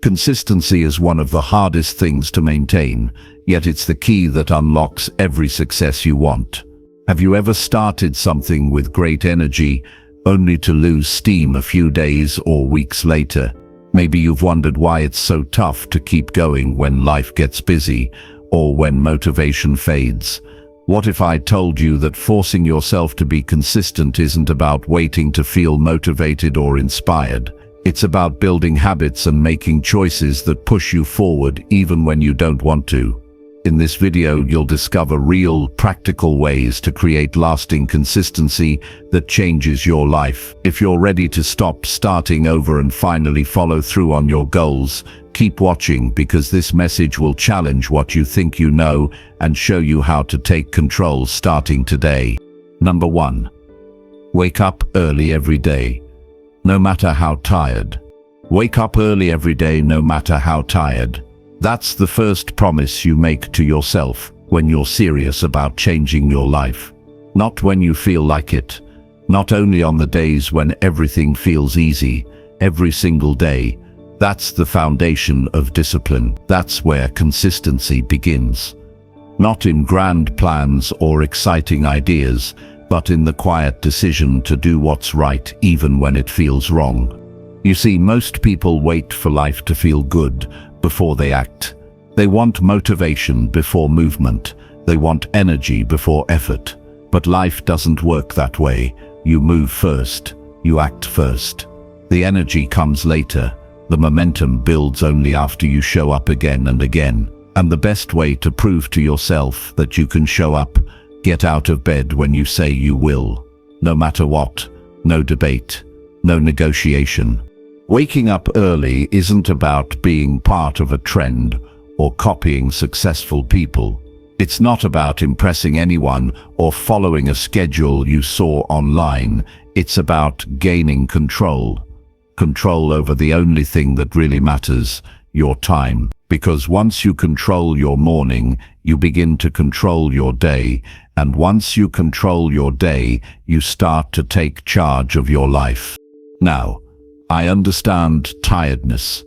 Consistency is one of the hardest things to maintain, yet it's the key that unlocks every success you want. Have you ever started something with great energy, only to lose steam a few days or weeks later? Maybe you've wondered why it's so tough to keep going when life gets busy, or when motivation fades. What if I told you that forcing yourself to be consistent isn't about waiting to feel motivated or inspired? It's about building habits and making choices that push you forward even when you don't want to. In this video, you'll discover real, practical ways to create lasting consistency that changes your life. If you're ready to stop starting over and finally follow through on your goals, keep watching, because this message will challenge what you think you know and show you how to take control starting today. Number 1. Wake up early every day, no matter how tired. Wake up early every day, no matter how tired. That's the first promise you make to yourself when you're serious about changing your life. Not when you feel like it. Not only on the days when everything feels easy. Every single day. That's the foundation of discipline. That's where consistency begins. Not in grand plans or exciting ideas, but in the quiet decision to do what's right even when it feels wrong. You see, most people wait for life to feel good before they act. They want motivation before movement. They want energy before effort. But life doesn't work that way. You move first. You act first. The energy comes later. The momentum builds only after you show up again and again. And the best way to prove to yourself that you can show up, get out of bed when you say you will. No matter what. No debate. No negotiation. Waking up early isn't about being part of a trend or copying successful people. It's not about impressing anyone or following a schedule you saw online. It's about gaining control. Control over the only thing that really matters, your time. Because once you control your morning, you begin to control your day. And once you control your day, you start to take charge of your life. Now, I understand tiredness.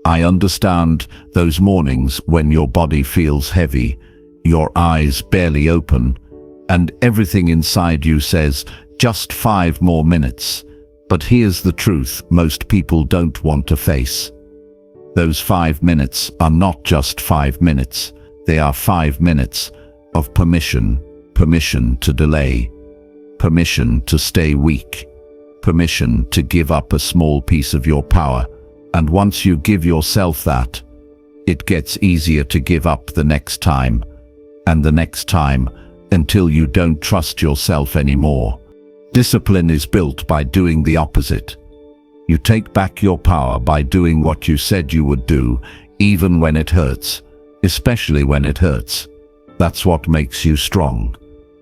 I understand those mornings when your body feels heavy, your eyes barely open, and everything inside you says, just 5 more minutes. But here's the truth most people don't want to face. Those 5 minutes are not just 5 minutes. They are 5 minutes of permission. Permission to delay. Permission to stay weak. Permission to give up a small piece of your power. And once you give yourself that, it gets easier to give up the next time, and the next time, until you don't trust yourself anymore. Discipline is built by doing the opposite. You take back your power by doing what you said you would do, even when it hurts, especially when it hurts. That's what makes you strong.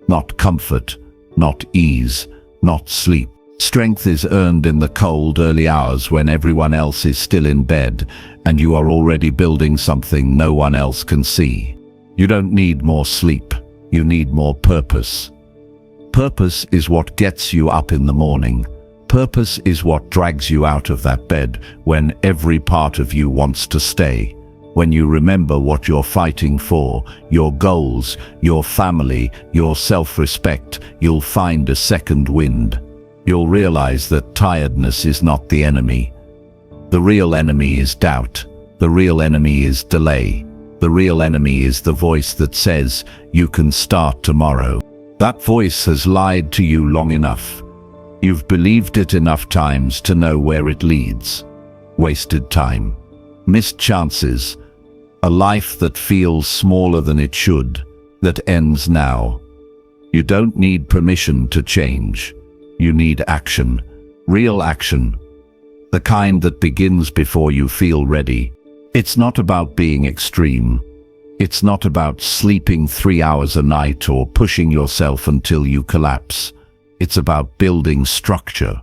Not comfort, not ease, not sleep. Strength is earned in the cold, early hours when everyone else is still in bed and you are already building something no one else can see. You don't need more sleep. You need more purpose. Purpose is what gets you up in the morning. Purpose is what drags you out of that bed when every part of you wants to stay. When you remember what you're fighting for, your goals, your family, your self-respect, you'll find a second wind. You'll realize that tiredness is not the enemy. The real enemy is doubt. The real enemy is delay. The real enemy is the voice that says, you can start tomorrow. That voice has lied to you long enough. You've believed it enough times to know where it leads. Wasted time. Missed chances. A life that feels smaller than it should, that ends now. You don't need permission to change. You need action. Real action. The kind that begins before you feel ready. It's not about being extreme. It's not about sleeping 3 hours a night or pushing yourself until you collapse. It's about building structure.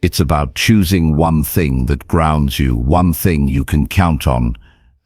It's about choosing one thing that grounds you, one thing you can count on,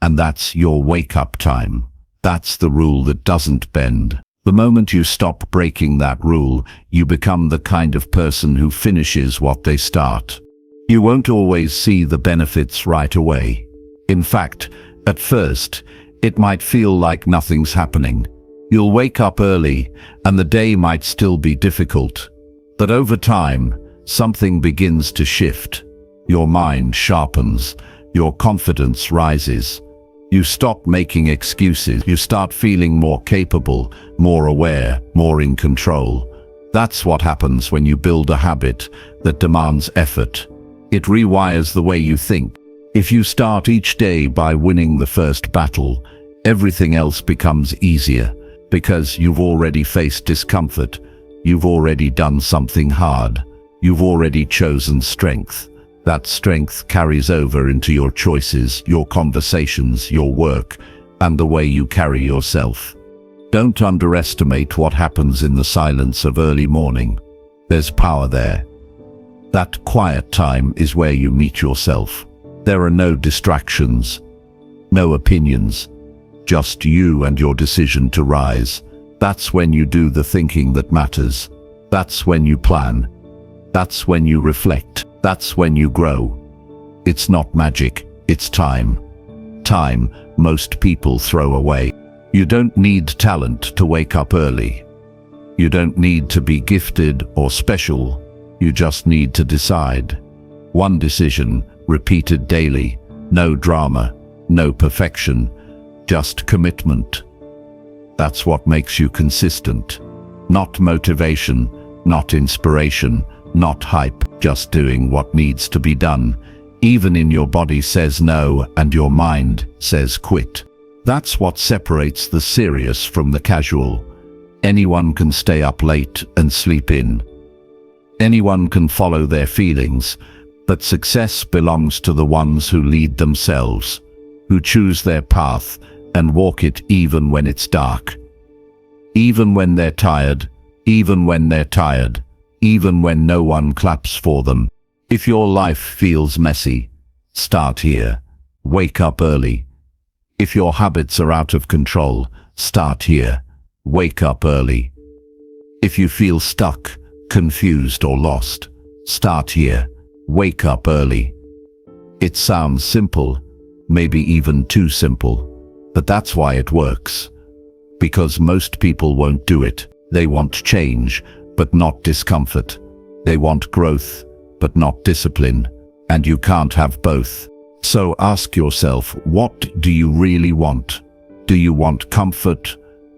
and that's your wake-up time. That's the rule that doesn't bend. The moment you stop breaking that rule, you become the kind of person who finishes what they start. You won't always see the benefits right away. In fact, at first, it might feel like nothing's happening. You'll wake up early, and the day might still be difficult. But over time, something begins to shift. Your mind sharpens, your confidence rises. You stop making excuses. You start feeling more capable, more aware, more in control. That's what happens when you build a habit that demands effort. It rewires the way you think. If you start each day by winning the first battle, everything else becomes easier, because you've already faced discomfort. You've already done something hard. You've already chosen strength. That strength carries over into your choices, your conversations, your work, and the way you carry yourself. Don't underestimate what happens in the silence of early morning. There's power there. That quiet time is where you meet yourself. There are no distractions, no opinions, just you and your decision to rise. That's when you do the thinking that matters. That's when you plan. That's when you reflect. That's when you grow. It's not magic, it's time. Time most people throw away. You don't need talent to wake up early. You don't need to be gifted or special. You just need to decide. One decision, repeated daily. No drama, no perfection, just commitment. That's what makes you consistent. Not motivation, not inspiration, not hype, just doing what needs to be done, even in your body says no and your mind says quit. That's what separates the serious from the casual. Anyone can stay up late and sleep in. Anyone can follow their feelings, but success belongs to the ones who lead themselves, who choose their path and walk it even when it's dark. Even when they're tired, even when they're tired, even when no one claps for them. If your life feels messy, start here. Wake up early. If your habits are out of control, start here. Wake up early. If you feel stuck, confused or lost, start here. Wake up early. It sounds simple, maybe even too simple, but that's why it works. Because most people won't do it. They want change, but not discomfort. They want growth, but not discipline. And you can't have both. So ask yourself, what do you really want? Do you want comfort,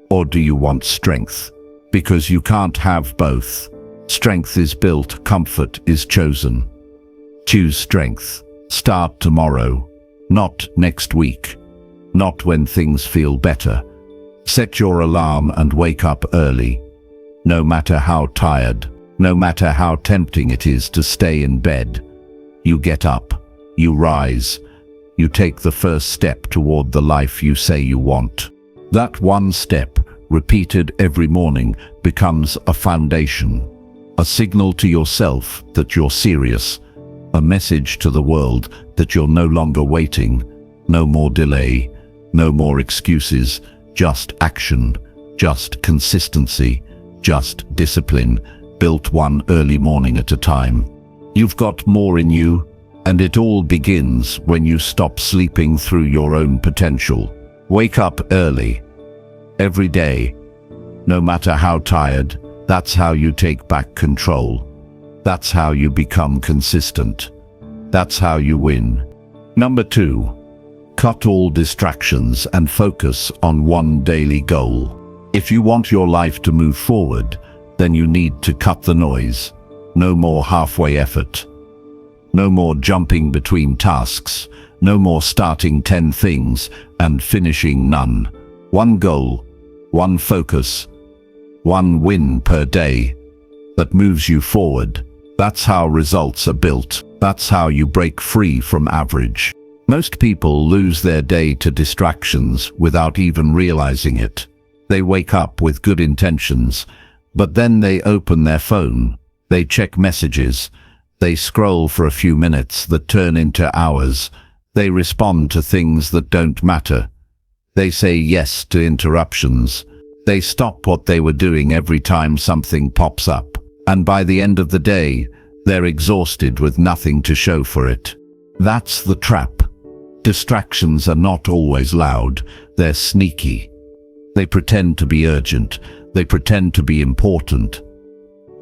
or do you want strength? Because you can't have both. Strength is built, comfort is chosen. Choose strength. Start tomorrow, not next week, not when things feel better. Set your alarm and wake up early. No matter how tired, no matter how tempting it is to stay in bed, you get up, you rise, you take the first step toward the life you say you want. That one step, repeated every morning, becomes a foundation, a signal to yourself that you're serious, a message to the world that you're no longer waiting, no more delay, no more excuses, just action, just consistency, just discipline, built one early morning at a time. You've got more in you, and it all begins when you stop sleeping through your own potential. Wake up early, every day, no matter how tired. That's how you take back control. That's how you become consistent. That's how you win. Number 2, cut all distractions and focus on one daily goal. If you want your life to move forward, then you need to cut the noise. No more halfway effort. No more jumping between tasks. No more starting 10 things and finishing none. One goal, one focus, one win per day that moves you forward. That's how results are built. That's how you break free from average. Most people lose their day to distractions without even realizing it. They wake up with good intentions, but then they open their phone, they check messages, they scroll for a few minutes that turn into hours, they respond to things that don't matter. They say yes to interruptions. They stop what they were doing every time something pops up. And by the end of the day, they're exhausted with nothing to show for it. That's the trap. Distractions are not always loud, they're sneaky. They pretend to be urgent, they pretend to be important.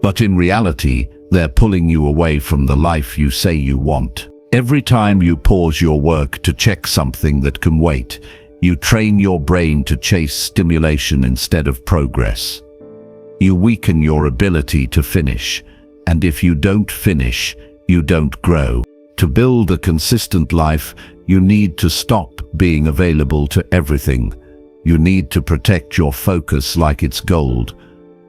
But in reality, they're pulling you away from the life you say you want. Every time you pause your work to check something that can wait, you train your brain to chase stimulation instead of progress. You weaken your ability to finish, and if you don't finish, you don't grow. To build a consistent life, you need to stop being available to everything. You need to protect your focus like it's gold,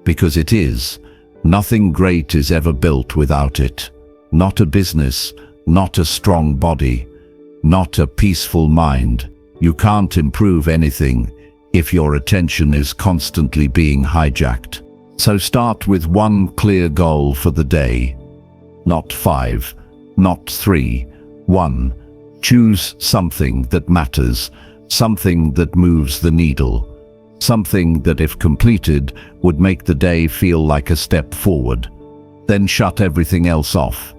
because it is. Nothing great is ever built without it. Not a business, not a strong body, not a peaceful mind. You can't improve anything if your attention is constantly being hijacked. So start with one clear goal for the day. Not 5, not 3, 1. Choose something that matters, something that moves the needle, something that if completed would make the day feel like a step forward. Then shut everything else off.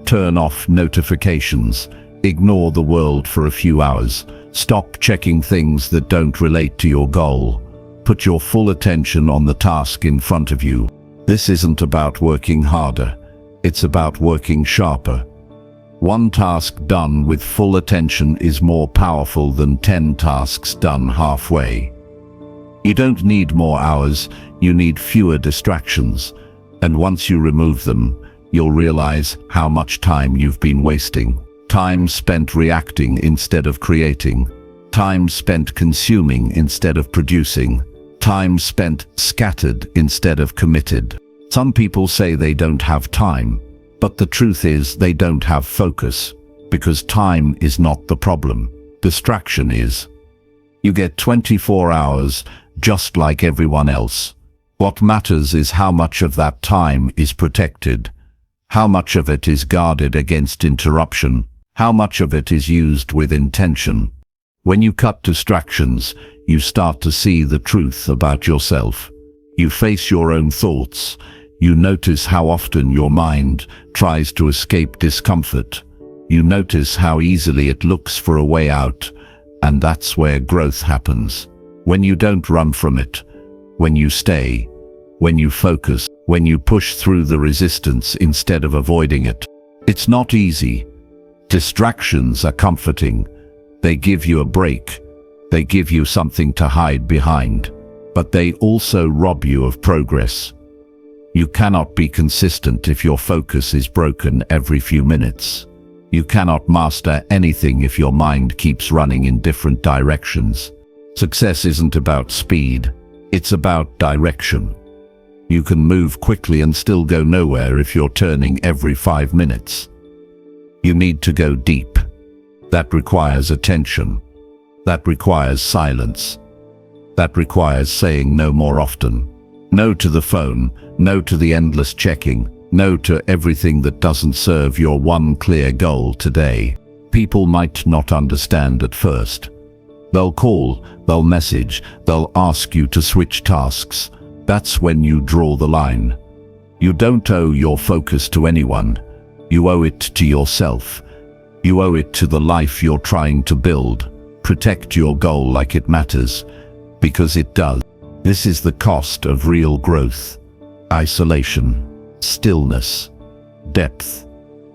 Turn off notifications. Ignore the world for a few hours. Stop checking things that don't relate to your goal. Put your full attention on the task in front of you. This isn't about working harder. It's about working sharper. One task done with full attention is more powerful than 10 tasks done halfway. You don't need more hours, you need fewer distractions. And once you remove them, you'll realize how much time you've been wasting. Time spent reacting instead of creating. Time spent consuming instead of producing. Time spent scattered instead of committed. Some people say they don't have time, but the truth is they don't have focus, because time is not the problem. Distraction is. You get 24 hours just like everyone else. What matters is how much of that time is protected, how much of it is guarded against interruption, how much of it is used with intention. When you cut distractions, you start to see the truth about yourself. You face your own thoughts. You notice how often your mind tries to escape discomfort. You notice how easily it looks for a way out, and that's where growth happens. When you don't run from it, when you stay, when you focus, when you push through the resistance instead of avoiding it. It's not easy. Distractions are comforting. They give you a break. They give you something to hide behind. But they also rob you of progress. You cannot be consistent if your focus is broken every few minutes. You cannot master anything if your mind keeps running in different directions. Success isn't about speed, it's about direction. You can move quickly and still go nowhere if you're turning every 5 minutes. You need to go deep. That requires attention. That requires silence. That requires saying no more often. No to the phone, no to the endless checking, no to everything that doesn't serve your one clear goal today. People might not understand at first. They'll call, they'll message, they'll ask you to switch tasks. That's when you draw the line. You don't owe your focus to anyone. You owe it to yourself. You owe it to the life you're trying to build. Protect your goal like it matters, because it does. This is the cost of real growth. Isolation, stillness, depth.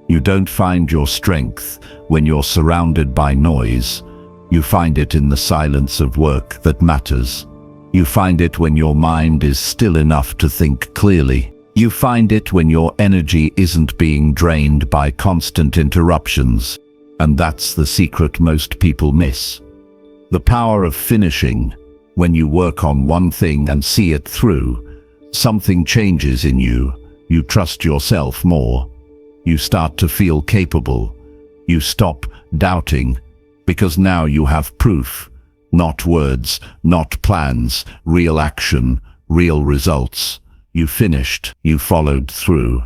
You don't find your strength when you're surrounded by noise. You find it in the silence of work that matters. You find it when your mind is still enough to think clearly. You find it when your energy isn't being drained by constant interruptions. And that's the secret most people miss. The power of finishing. When you work on one thing and see it through, something changes in you. You trust yourself more. You start to feel capable. You stop doubting, because now you have proof. Not words, not plans, real action, real results. You finished, you followed through.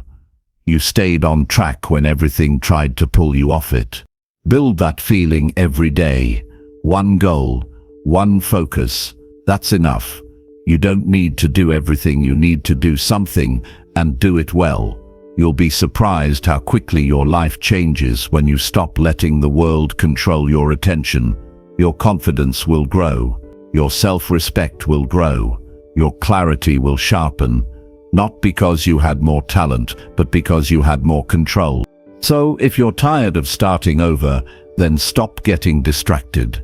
You stayed on track when everything tried to pull you off it. Build that feeling every day. One goal, one focus. That's enough. You don't need to do everything, you need to do something and do it well. You'll be surprised how quickly your life changes when you stop letting the world control your attention. Your confidence will grow. Your self-respect will grow. Your clarity will sharpen. Not because you had more talent, but because you had more control. So, if you're tired of starting over, then stop getting distracted.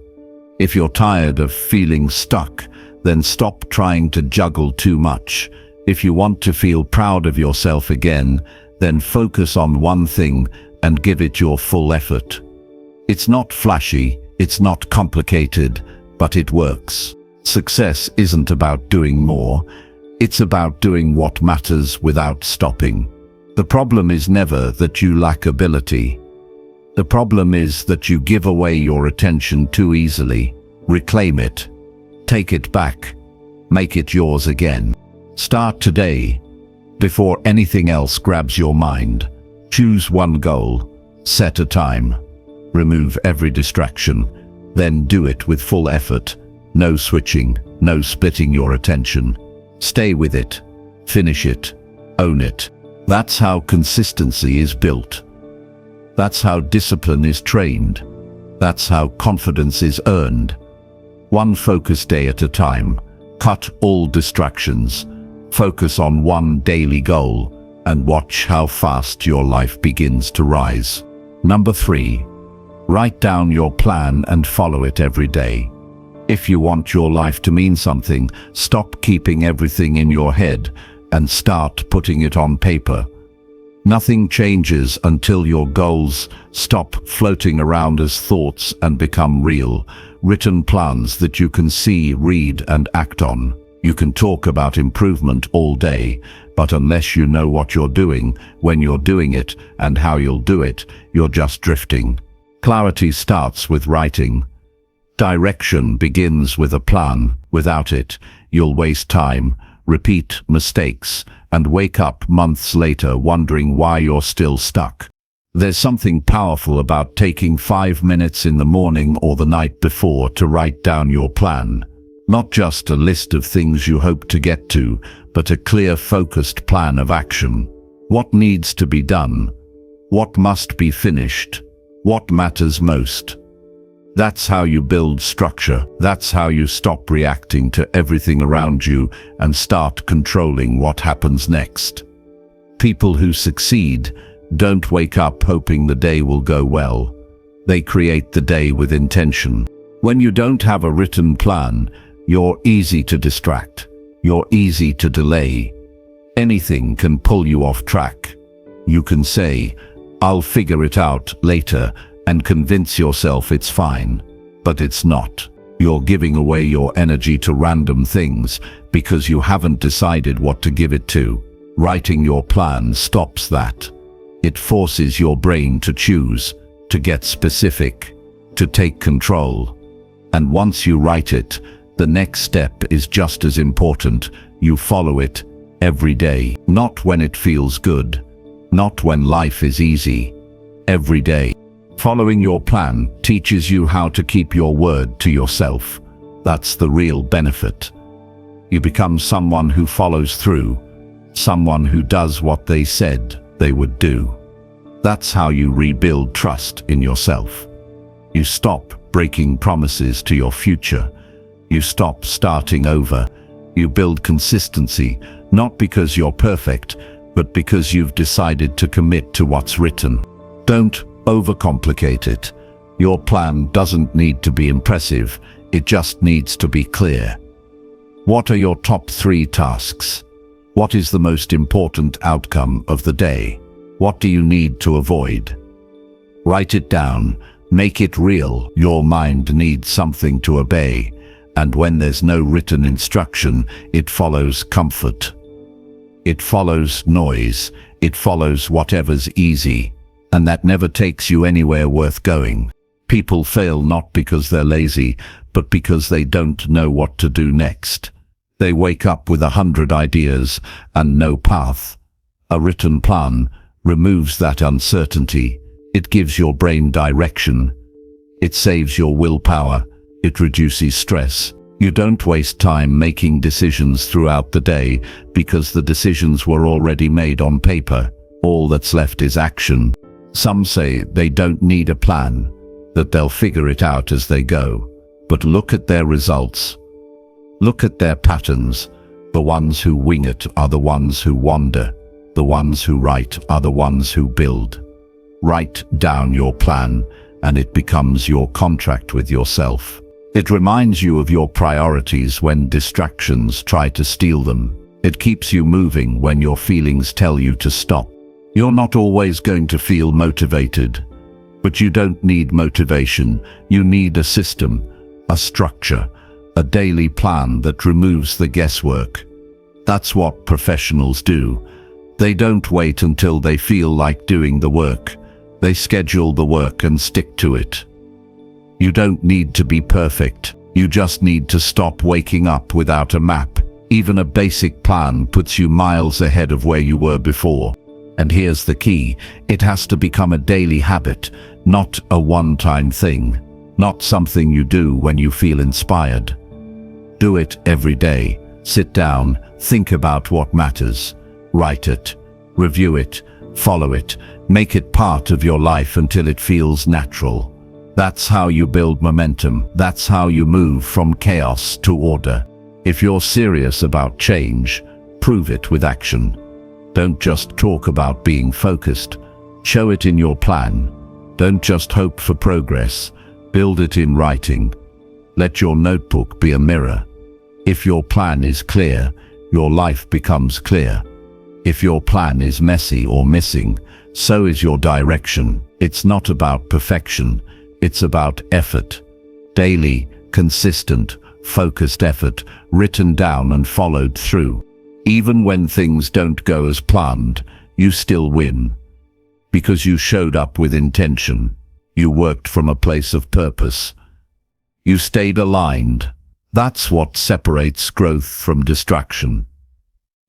If you're tired of feeling stuck, then stop trying to juggle too much. If you want to feel proud of yourself again, then focus on one thing and give it your full effort. It's not flashy, it's not complicated, but it works. Success isn't about doing more, it's about doing what matters without stopping. The problem is never that you lack ability. The problem is that you give away your attention too easily. Reclaim it. Take it back. Make it yours again. Start today, before anything else grabs your mind. Choose one goal. Set a time. Remove every distraction. Then do it with full effort. No switching, no splitting your attention. Stay with it. Finish it. Own it. That's how consistency is built. That's how discipline is trained. That's how confidence is earned. One focused day at a time. Cut all distractions. Focus on one daily goal and watch how fast your life begins to rise. Number 3. Write down your plan and follow it every day. If you want your life to mean something, stop keeping everything in your head and start putting it on paper. Nothing changes until your goals stop floating around as thoughts and become real, written plans that you can see, read, and act on. You can talk about improvement all day, but unless you know what you're doing, when you're doing it, and how you'll do it, you're just drifting. Clarity starts with writing. Direction begins with a plan. Without it, you'll waste time, repeat mistakes, and wake up months later wondering why you're still stuck. There's something powerful about taking 5 minutes in the morning or the night before to write down your plan. Not just a list of things you hope to get to, but a clear, focused plan of action. What needs to be done? What must be finished? What matters most? That's how you build structure. That's how you stop reacting to everything around you and start controlling what happens next. People who succeed don't wake up hoping the day will go well. They create the day with intention. When you don't have a written plan, you're easy to distract. You're easy to delay. Anything can pull you off track. You can say, "I'll figure it out later," and convince yourself it's fine. But it's not. You're giving away your energy to random things because you haven't decided what to give it to. Writing your plan stops that. It forces your brain to choose, to get specific, to take control. And once you write it, the next step is just as important. You follow it every day. Not when it feels good. Not when life is easy. Every day. Following your plan teaches you how to keep your word to yourself. That's the real benefit. You become someone who follows through. Someone who does what they said they would do. That's how you rebuild trust in yourself. You stop breaking promises to your future. You stop starting over. You build consistency, not because you're perfect, but because you've decided to commit to what's written. Don't overcomplicate it. Your plan doesn't need to be impressive, it just needs to be clear. What are your top 3 tasks? What is the most important outcome of the day? What do you need to avoid? Write it down, make it real. Your mind needs something to obey, and when there's no written instruction, it follows comfort. It follows noise, it follows whatever's easy, and that never takes you anywhere worth going. People fail not because they're lazy, but because they don't know what to do next. They wake up with 100 ideas and no path. A written plan removes that uncertainty. It gives your brain direction. It saves your willpower. It reduces stress. You don't waste time making decisions throughout the day because the decisions were already made on paper. All that's left is action. Some say they don't need a plan, that they'll figure it out as they go. But look at their results. Look at their patterns. The ones who wing it are the ones who wander. The ones who write are the ones who build. Write down your plan, and it becomes your contract with yourself. It reminds you of your priorities when distractions try to steal them. It keeps you moving when your feelings tell you to stop. You're not always going to feel motivated, but you don't need motivation. You need a system, a structure, a daily plan that removes the guesswork. That's what professionals do. They don't wait until they feel like doing the work. They schedule the work and stick to it. You don't need to be perfect. You just need to stop waking up without a map. Even a basic plan puts you miles ahead of where you were before. And here's the key. It has to become a daily habit, not a one-time thing. Not something you do when you feel inspired. Do it every day. Sit down, think about what matters. Write it, review it, follow it. Make it part of your life until it feels natural. That's how you build momentum. That's how you move from chaos to order. If you're serious about change, prove it with action. Don't just talk about being focused. Show it in your plan. Don't just hope for progress. Build it in writing. Let your notebook be a mirror. If your plan is clear, your life becomes clear. If your plan is messy or missing, so is your direction. It's not about perfection. It's about effort. Daily, consistent, focused effort, written down and followed through. Even when things don't go as planned, you still win. Because you showed up with intention. You worked from a place of purpose. You stayed aligned. That's what separates growth from distraction.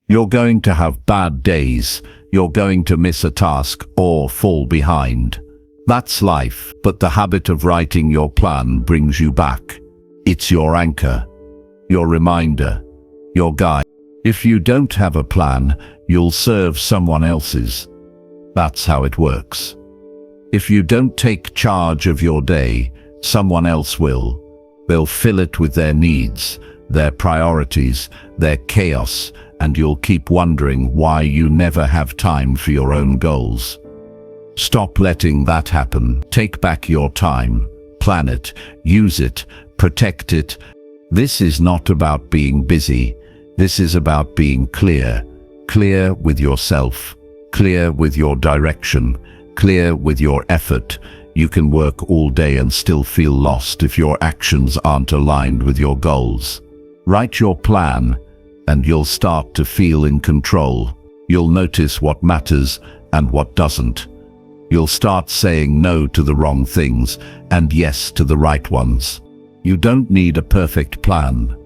You're going to have bad days. You're going to miss a task or fall behind. That's life, but the habit of writing your plan brings you back. It's your anchor, your reminder, your guide. If you don't have a plan, you'll serve someone else's. That's how it works. If you don't take charge of your day, someone else will. They'll fill it with their needs, their priorities, their chaos, and you'll keep wondering why you never have time for your own goals. Stop letting that happen. Take back your time. Plan it, use it, protect it. This is not about being busy. This is about being clear. Clear with yourself. Clear with your direction. Clear with your effort. You can work all day and still feel lost if your actions aren't aligned with your goals. Write your plan, and you'll start to feel in control. You'll notice what matters and what doesn't. You'll start saying no to the wrong things and yes to the right ones. You don't need a perfect plan.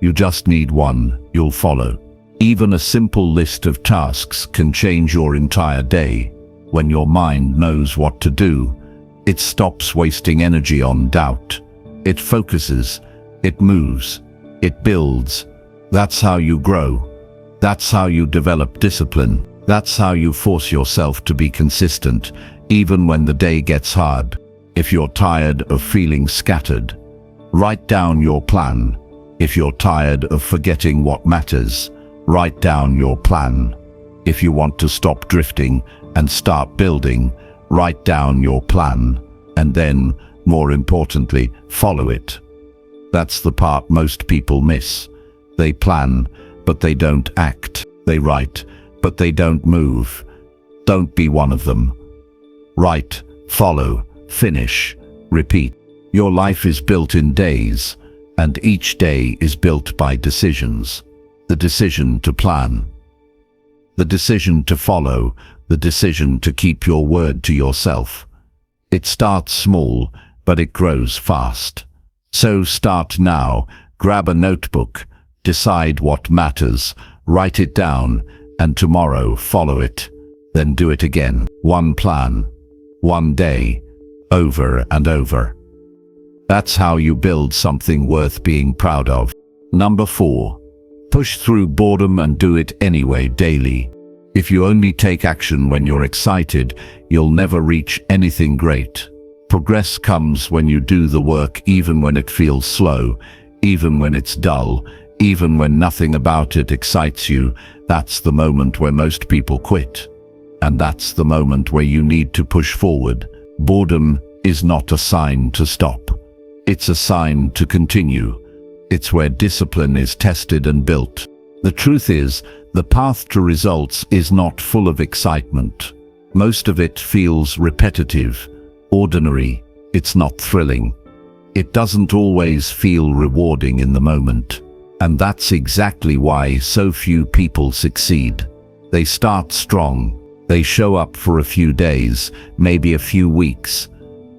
You just need one you'll follow. Even a simple list of tasks can change your entire day. When your mind knows what to do, it stops wasting energy on doubt. It focuses, it moves, it builds. That's how you grow. That's how you develop discipline. That's how you force yourself to be consistent, even when the day gets hard. If you're tired of feeling scattered, write down your plan. If you're tired of forgetting what matters, write down your plan. If you want to stop drifting and start building, write down your plan. And then, more importantly, follow it. That's the part most people miss. They plan, but they don't act. They write, but they don't move. Don't be one of them. Write, follow, finish, repeat. Your life is built in days, and each day is built by decisions. The decision to plan, the decision to follow, the decision to keep your word to yourself. It starts small, but it grows fast. So start now. Grab a notebook, decide what matters, write it down, and tomorrow follow it. Then do it again. One plan, one day, over and over. That's how you build something worth being proud of. Number 4. Push through boredom and do it anyway daily. If you only take action when you're excited, you'll never reach anything great. Progress comes when you do the work even when it feels slow, even when it's dull, even when nothing about it excites you. That's the moment where most people quit. And that's the moment where you need to push forward. Boredom is not a sign to stop. It's a sign to continue. It's where discipline is tested and built. The truth is, the path to results is not full of excitement. Most of it feels repetitive, ordinary. It's not thrilling. It doesn't always feel rewarding in the moment. And that's exactly why so few people succeed. They start strong. They show up for a few days, maybe a few weeks.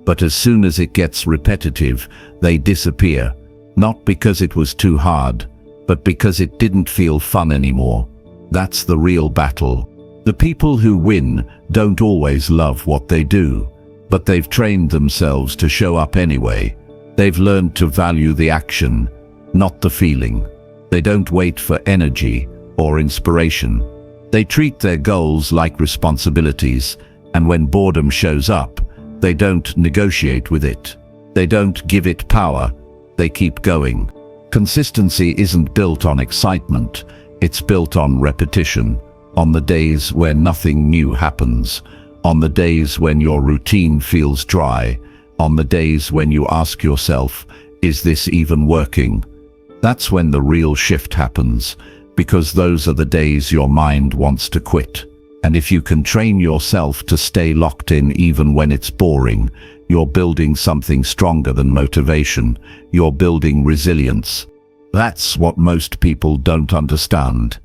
But as soon as it gets repetitive, they disappear. Not because it was too hard, but because it didn't feel fun anymore. That's the real battle. The people who win don't always love what they do, but they've trained themselves to show up anyway. They've learned to value the action, not the feeling. They don't wait for energy or inspiration. They treat their goals like responsibilities, and when boredom shows up, they don't negotiate with it. They don't give it power. They keep going. Consistency isn't built on excitement. It's built on repetition, on the days where nothing new happens, on the days when your routine feels dry, on the days when you ask yourself, is this even working? That's when the real shift happens, because those are the days your mind wants to quit. And if you can train yourself to stay locked in even when it's boring, you're building something stronger than motivation. You're building resilience. That's what most people don't understand.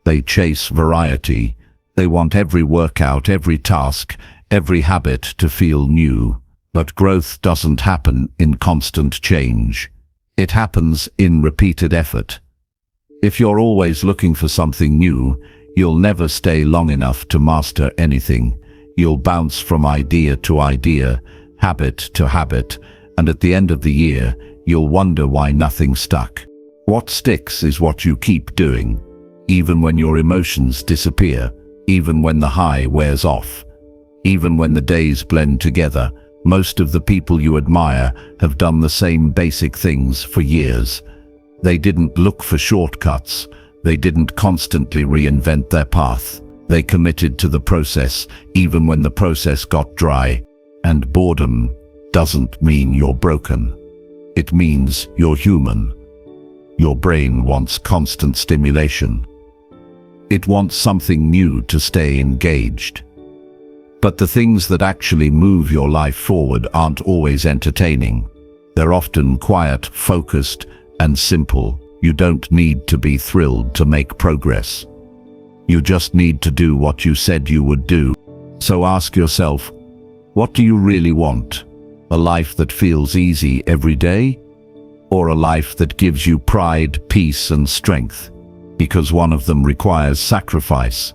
They chase variety. They want every workout, every task, every habit to feel new. But growth doesn't happen in constant change. It happens in repeated effort. If you're always looking for something new, you'll never stay long enough to master anything. You'll bounce from idea to idea, habit to habit, and at the end of the year, you'll wonder why nothing stuck. What sticks is what you keep doing, even when your emotions disappear, even when the high wears off, even when the days blend together. Most of the people you admire have done the same basic things for years. They didn't look for shortcuts. They didn't constantly reinvent their path. They committed to the process, even when the process got dry. And boredom doesn't mean you're broken. It means you're human. Your brain wants constant stimulation. It wants something new to stay engaged. But the things that actually move your life forward aren't always entertaining. They're often quiet, focused, and simple. You don't need to be thrilled to make progress. You just need to do what you said you would do. So ask yourself, what do you really want? A life that feels easy every day? Or a life that gives you pride, peace, and strength? Because one of them requires sacrifice.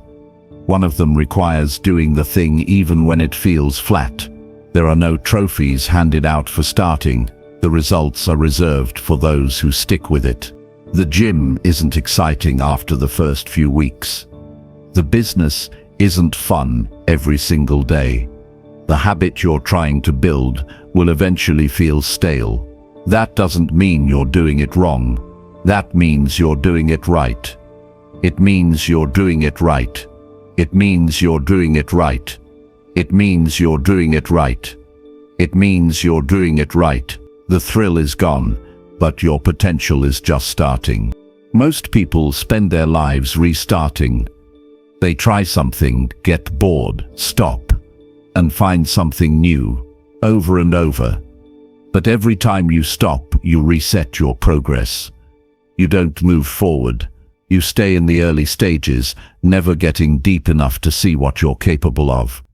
One of them requires doing the thing even when it feels flat. There are no trophies handed out for starting. The results are reserved for those who stick with it. The gym isn't exciting after the first few weeks. The business isn't fun every single day. The habit you're trying to build will eventually feel stale. That doesn't mean you're doing it wrong. That means you're doing it right. It means you're doing it right. It means you're doing it right. It means you're doing it right. It means you're doing it right. The thrill is gone, but your potential is just starting. Most people spend their lives restarting. They try something, get bored, stop, and find something new, over and over. But every time you stop, you reset your progress. You don't move forward. You stay in the early stages, never getting deep enough to see what you're capable of.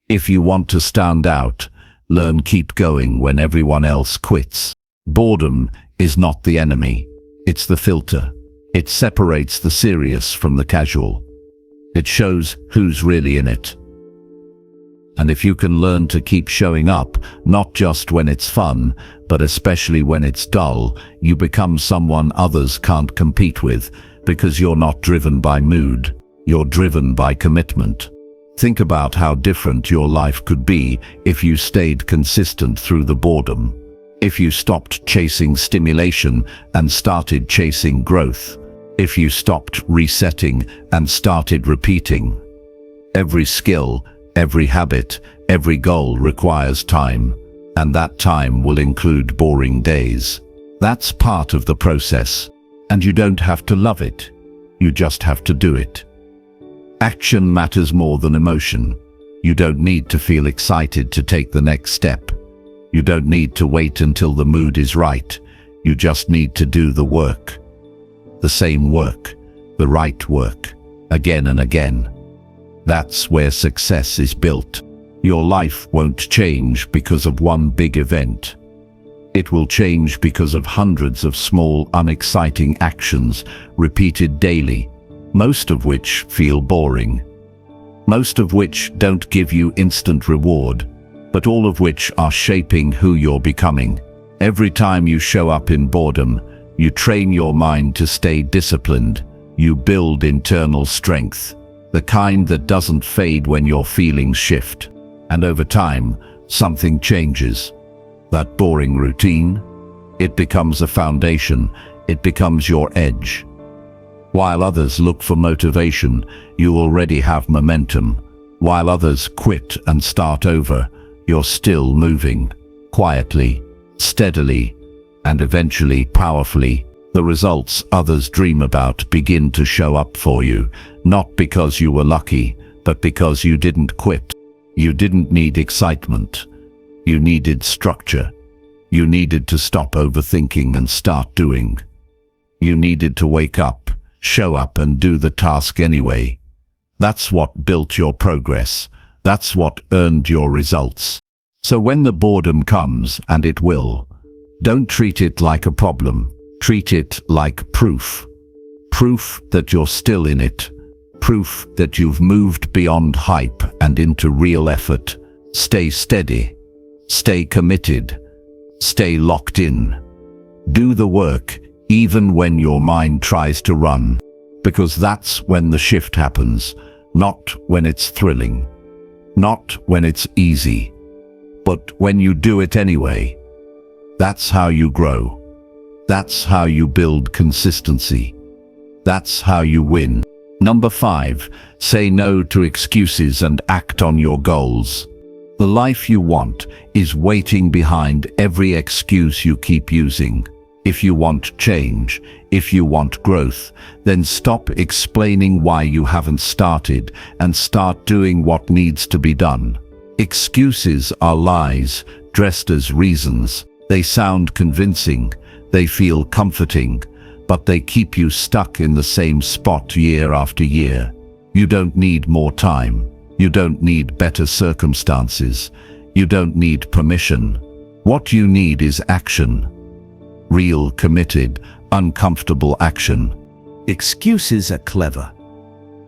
If you want to stand out, learn keep going when everyone else quits. Boredom is not the enemy. It's the filter. It separates the serious from the casual. It shows who's really in it. And if you can learn to keep showing up, not just when it's fun, but especially when it's dull, you become someone others can't compete with, because you're not driven by mood. You're driven by commitment. Think about how different your life could be if you stayed consistent through the boredom. If you stopped chasing stimulation and started chasing growth. If you stopped resetting and started repeating. Every skill, every habit, every goal requires time, and that time will include boring days. That's part of the process, and you don't have to love it. You just have to do it. Action matters more than emotion. You don't need to feel excited to take the next step. You don't need to wait until the mood is right. You just need to do the work. The same work, the right work, again and again. That's where success is built. Your life won't change because of one big event. It will change because of hundreds of small, unexciting actions repeated daily, most of which feel boring. Most of which don't give you instant reward, but all of which are shaping who you're becoming. Every time you show up in boredom, you train your mind to stay disciplined. You build internal strength, the kind that doesn't fade when your feelings shift. And over time, something changes. That boring routine, it becomes a foundation. It becomes your edge. While others look for motivation, you already have momentum. While others quit and start over, you're still moving, quietly, steadily, and eventually powerfully. The results others dream about begin to show up for you, not because you were lucky, but because you didn't quit. You didn't need excitement. You needed structure. You needed to stop overthinking and start doing. You needed to wake up, show up and do the task anyway. That's what built your progress. That's what earned your results. So when the boredom comes, and it will, don't treat it like a problem. Treat it like proof. Proof that you're still in it. Proof that you've moved beyond hype and into real effort. Stay steady. Stay committed. Stay locked in. Do the work, even when your mind tries to run. Because that's when the shift happens. Not when it's thrilling. Not when it's easy. But when you do it anyway. That's how you grow. That's how you build consistency. That's how you win. Number 5, say no to excuses and act on your goals. The life you want is waiting behind every excuse you keep using. If you want change, if you want growth, then stop explaining why you haven't started and start doing what needs to be done. Excuses are lies dressed as reasons. They sound convincing, they feel comforting, but they keep you stuck in the same spot year after year. You don't need more time. You don't need better circumstances. You don't need permission. What you need is action. Real, committed, uncomfortable action. Excuses are clever.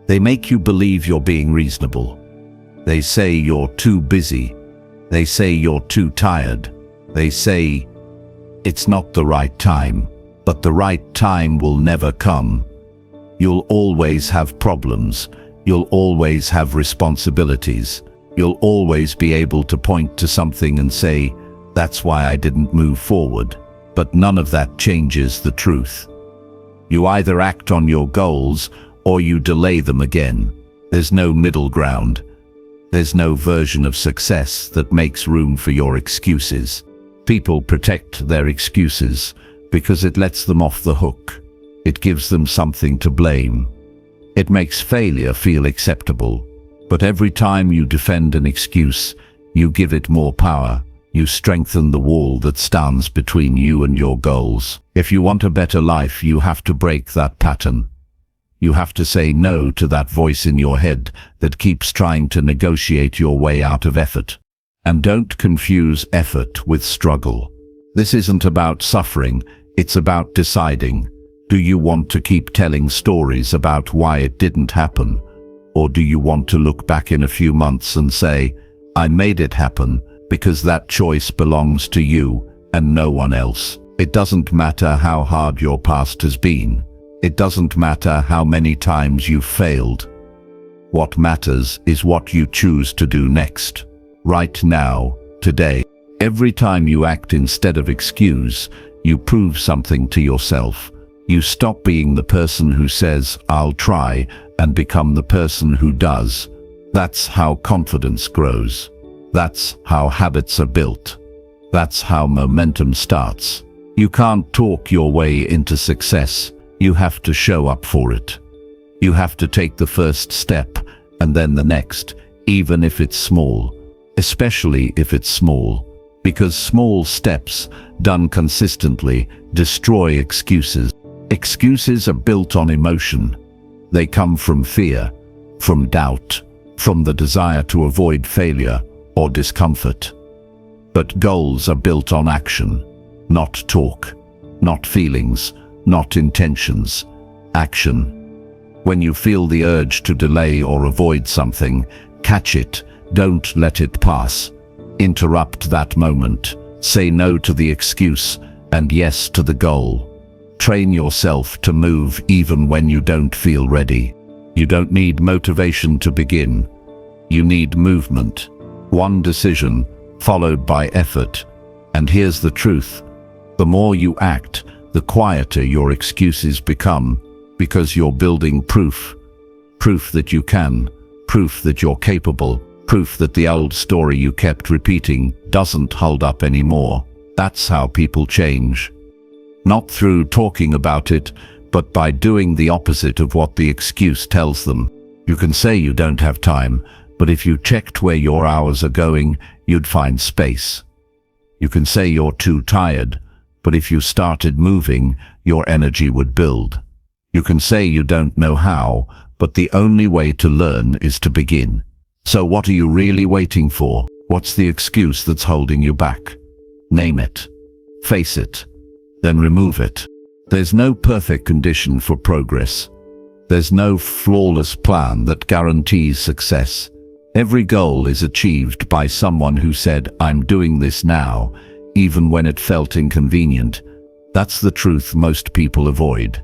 They make you believe you're being reasonable. They say you're too busy. They say you're too tired. They say it's not the right time, but the right time will never come. You'll always have problems. You'll always have responsibilities. You'll always be able to point to something and say, that's why I didn't move forward. But none of that changes the truth. You either act on your goals or you delay them again. There's no middle ground. There's no version of success that makes room for your excuses. People protect their excuses because it lets them off the hook. It gives them something to blame. It makes failure feel acceptable. But every time you defend an excuse, you give it more power. You strengthen the wall that stands between you and your goals. If you want a better life, you have to break that pattern. You have to say no to that voice in your head that keeps trying to negotiate your way out of effort. And don't confuse effort with struggle. This isn't about suffering, it's about deciding. Do you want to keep telling stories about why it didn't happen? Or do you want to look back in a few months and say, I made it happen, because that choice belongs to you and no one else? It doesn't matter how hard your past has been. It doesn't matter how many times you've failed. What matters is what you choose to do next. Right now, today. Every time you act instead of excuse, you prove something to yourself. You stop being the person who says, "I'll try," and become the person who does. That's how confidence grows. That's how habits are built. That's how momentum starts. You can't talk your way into success. You have to show up for it. You have to take the first step, and then the next, even if it's small. Especially if it's small. Because small steps, done consistently, destroy excuses. Excuses are built on emotion. They come from fear, from doubt, from the desire to avoid failure or discomfort. But goals are built on action, not talk, not feelings, not intentions. Action. When you feel the urge to delay or avoid something, catch it, don't let it pass. Interrupt that moment. Say no to the excuse and yes to the goal. Train yourself to move even when you don't feel ready. You don't need motivation to begin. You need movement. One decision, followed by effort. And here's the truth. The more you act, the quieter your excuses become, because you're building proof. Proof that you can. Proof that you're capable. Proof that the old story you kept repeating doesn't hold up anymore. That's how people change. Not through talking about it, but by doing the opposite of what the excuse tells them. You can say you don't have time, but if you checked where your hours are going, you'd find space. You can say you're too tired, but if you started moving, your energy would build. You can say you don't know how, but the only way to learn is to begin. So what are you really waiting for? What's the excuse that's holding you back? Name it. Face it. Then remove it. There's no perfect condition for progress. There's no flawless plan that guarantees success. Every goal is achieved by someone who said, "I'm doing this now," even when it felt inconvenient. That's the truth most people avoid.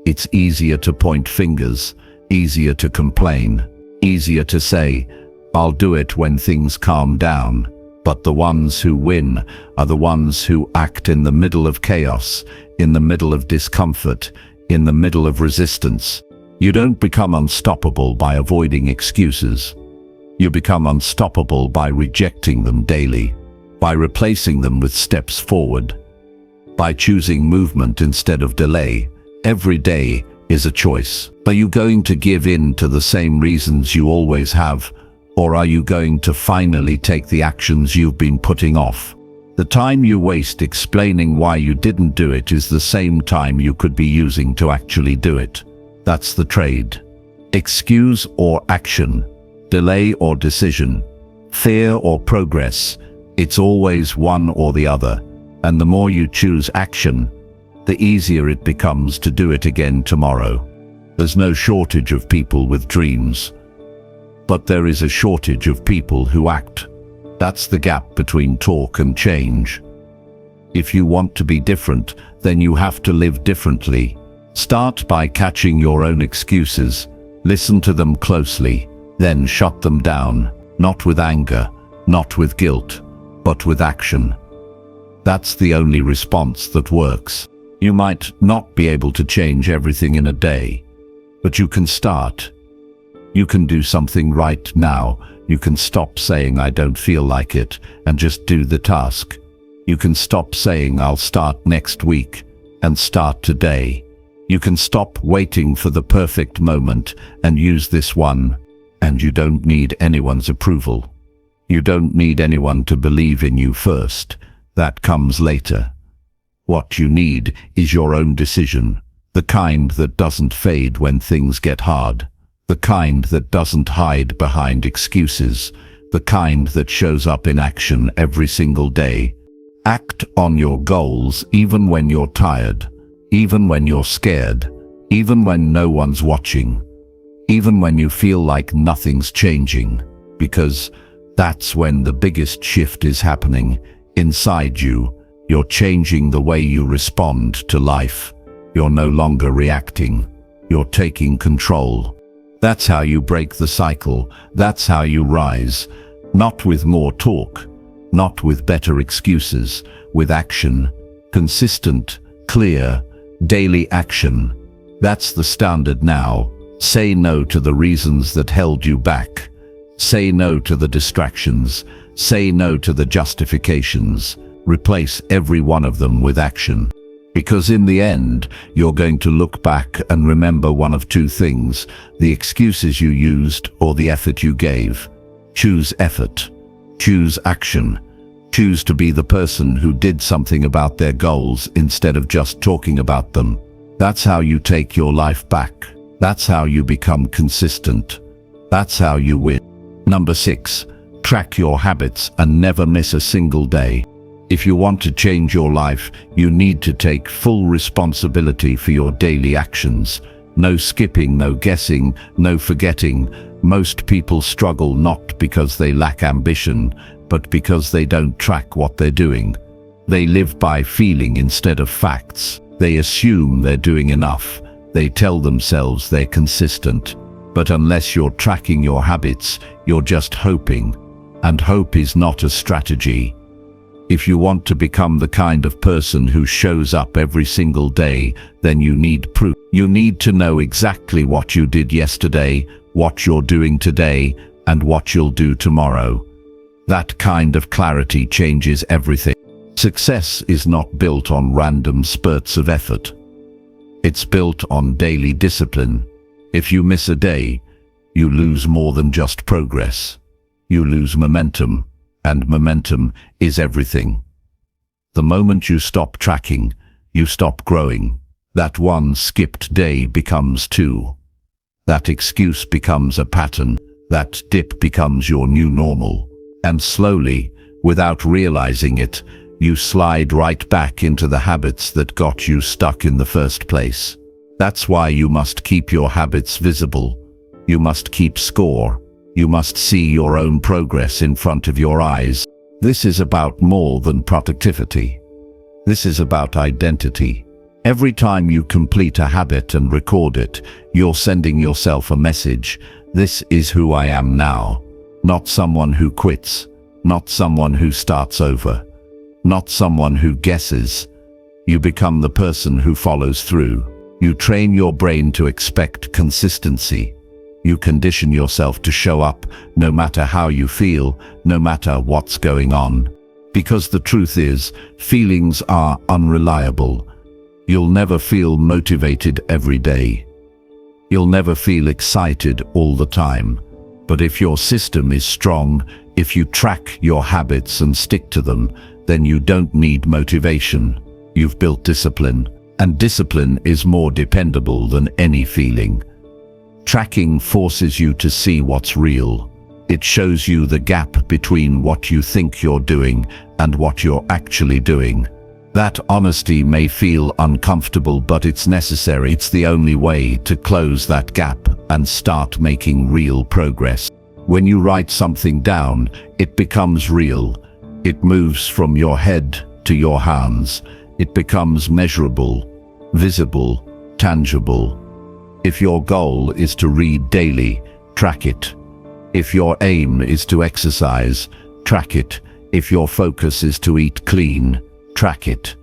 It's easier to point fingers, easier to complain, easier to say, "I'll do it when things calm down." But the ones who win are the ones who act in the middle of chaos, in the middle of discomfort, in the middle of resistance. You don't become unstoppable by avoiding excuses. You become unstoppable by rejecting them daily, by replacing them with steps forward, by choosing movement instead of delay. Every day is a choice. Are you going to give in to the same reasons you always have? Or are you going to finally take the actions you've been putting off? The time you waste explaining why you didn't do it is the same time you could be using to actually do it. That's the trade. Excuse or action, delay or decision, fear or progress. It's always one or the other. And the more you choose action, the easier it becomes to do it again tomorrow. There's no shortage of people with dreams. But there is a shortage of people who act. That's the gap between talk and change. If you want to be different, then you have to live differently. Start by catching your own excuses. Listen to them closely, then shut them down, not with anger, not with guilt, but with action. That's the only response that works. You might not be able to change everything in a day, but you can start. You can do something right now. You can stop saying "I don't feel like it" and just do the task. You can stop saying "I'll start next week" and start today. You can stop waiting for the perfect moment and use this one. And you don't need anyone's approval. You don't need anyone to believe in you first. That comes later. What you need is your own decision, the kind that doesn't fade when things get hard. The kind that doesn't hide behind excuses, the kind that shows up in action every single day. Act on your goals even when you're tired, even when you're scared, even when no one's watching, even when you feel like nothing's changing, because that's when the biggest shift is happening inside you. You're changing the way you respond to life. You're no longer reacting. You're taking control. That's how you break the cycle. That's how you rise. Not with more talk, not with better excuses, with action. Consistent, clear, daily action. That's the standard now. Say no to the reasons that held you back. Say no to the distractions. Say no to the justifications. Replace every one of them with action. Because in the end, you're going to look back and remember one of two things: the excuses you used or the effort you gave. Choose effort. Choose action. Choose to be the person who did something about their goals instead of just talking about them. That's how you take your life back. That's how you become consistent. That's how you win. Number 6, track your habits and never miss a single day. If you want to change your life, you need to take full responsibility for your daily actions. No skipping, no guessing, no forgetting. Most people struggle not because they lack ambition, but because they don't track what they're doing. They live by feeling instead of facts. They assume they're doing enough. They tell themselves they're consistent. But unless you're tracking your habits, you're just hoping. And hope is not a strategy. If you want to become the kind of person who shows up every single day, then you need proof. You need to know exactly what you did yesterday, what you're doing today, and what you'll do tomorrow. That kind of clarity changes everything. Success is not built on random spurts of effort. It's built on daily discipline. If you miss a day, you lose more than just progress. You lose momentum. And momentum is everything. The moment you stop tracking, you stop growing. That one skipped day becomes 2. That excuse becomes a pattern. That dip becomes your new normal. And slowly, without realizing it, you slide right back into the habits that got you stuck in the first place. That's why you must keep your habits visible. You must keep score. You must see your own progress in front of your eyes. This is about more than productivity. This is about identity. Every time you complete a habit and record it, you're sending yourself a message. This is who I am now. Not someone who quits. Not someone who starts over. Not someone who guesses. You become the person who follows through. You train your brain to expect consistency. You condition yourself to show up no matter how you feel, no matter what's going on. Because the truth is, feelings are unreliable. You'll never feel motivated every day. You'll never feel excited all the time. But if your system is strong, if you track your habits and stick to them, then you don't need motivation. You've built discipline, and discipline is more dependable than any feeling. Tracking forces you to see what's real. It shows you the gap between what you think you're doing and what you're actually doing. That honesty may feel uncomfortable, but it's necessary. It's the only way to close that gap and start making real progress. When you write something down, it becomes real. It moves from your head to your hands. It becomes measurable, visible, tangible. If your goal is to read daily, track it. If your aim is to exercise, track it. If your focus is to eat clean, track it.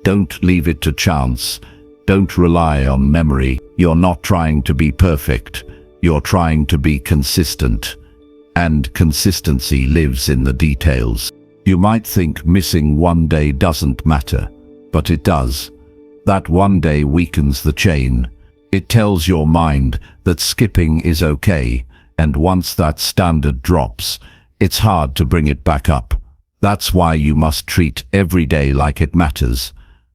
Don't leave it to chance. Don't rely on memory. You're not trying to be perfect. You're trying to be consistent. And consistency lives in the details. You might think missing one day doesn't matter, but it does. That one day weakens the chain. It tells your mind that skipping is okay, and once that standard drops, it's hard to bring it back up. That's why you must treat every day like it matters,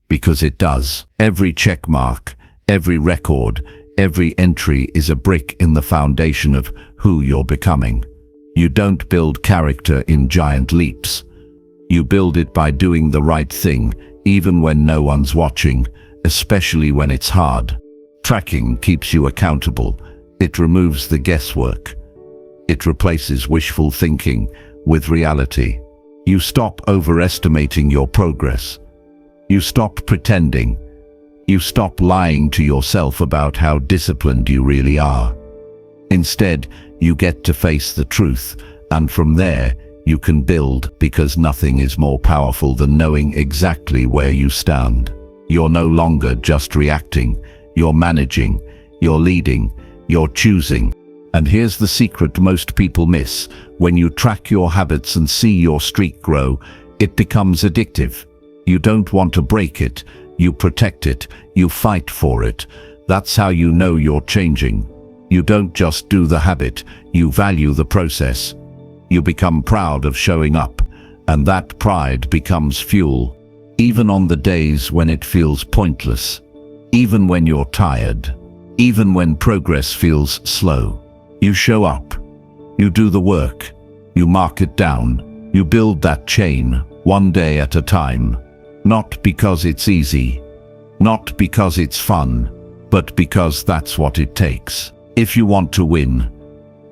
because it does. Every check mark, every record, every entry is a brick in the foundation of who you're becoming. You don't build character in giant leaps. You build it by doing the right thing, even when no one's watching, especially when it's hard. Tracking keeps you accountable. It removes the guesswork. It replaces wishful thinking with reality. You stop overestimating your progress. You stop pretending. You stop lying to yourself about how disciplined you really are. Instead, you get to face the truth, and from there, you can build, because nothing is more powerful than knowing exactly where you stand. You're no longer just reacting, you're managing, you're leading, you're choosing. And here's the secret most people miss. When you track your habits and see your streak grow, it becomes addictive. You don't want to break it, you protect it, you fight for it. That's how you know you're changing. You don't just do the habit, you value the process. You become proud of showing up, and that pride becomes fuel. Even on the days when it feels pointless, even when you're tired, even when progress feels slow, you show up. You do the work. You mark it down. You build that chain, one day at a time. Not because it's easy, not because it's fun, but because that's what it takes. If you want to win,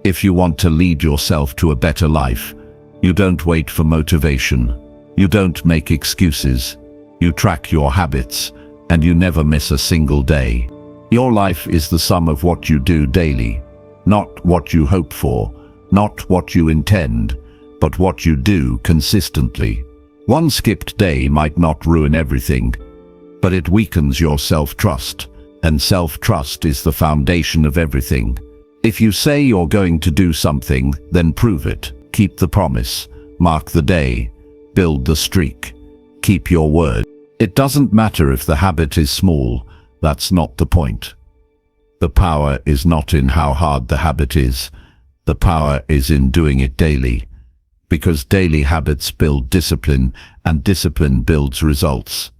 if you want to lead yourself to a better life, you don't wait for motivation. You don't make excuses. You track your habits, and you never miss a single day. Your life is the sum of what you do daily. Not what you hope for, not what you intend, but what you do consistently. One skipped day might not ruin everything, but it weakens your self-trust, and self-trust is the foundation of everything. If you say you're going to do something, then prove it. Keep the promise, mark the day, build the streak. Keep your word. It doesn't matter if the habit is small, that's not the point. The power is not in how hard the habit is. The power is in doing it daily. Because daily habits build discipline, and discipline builds results.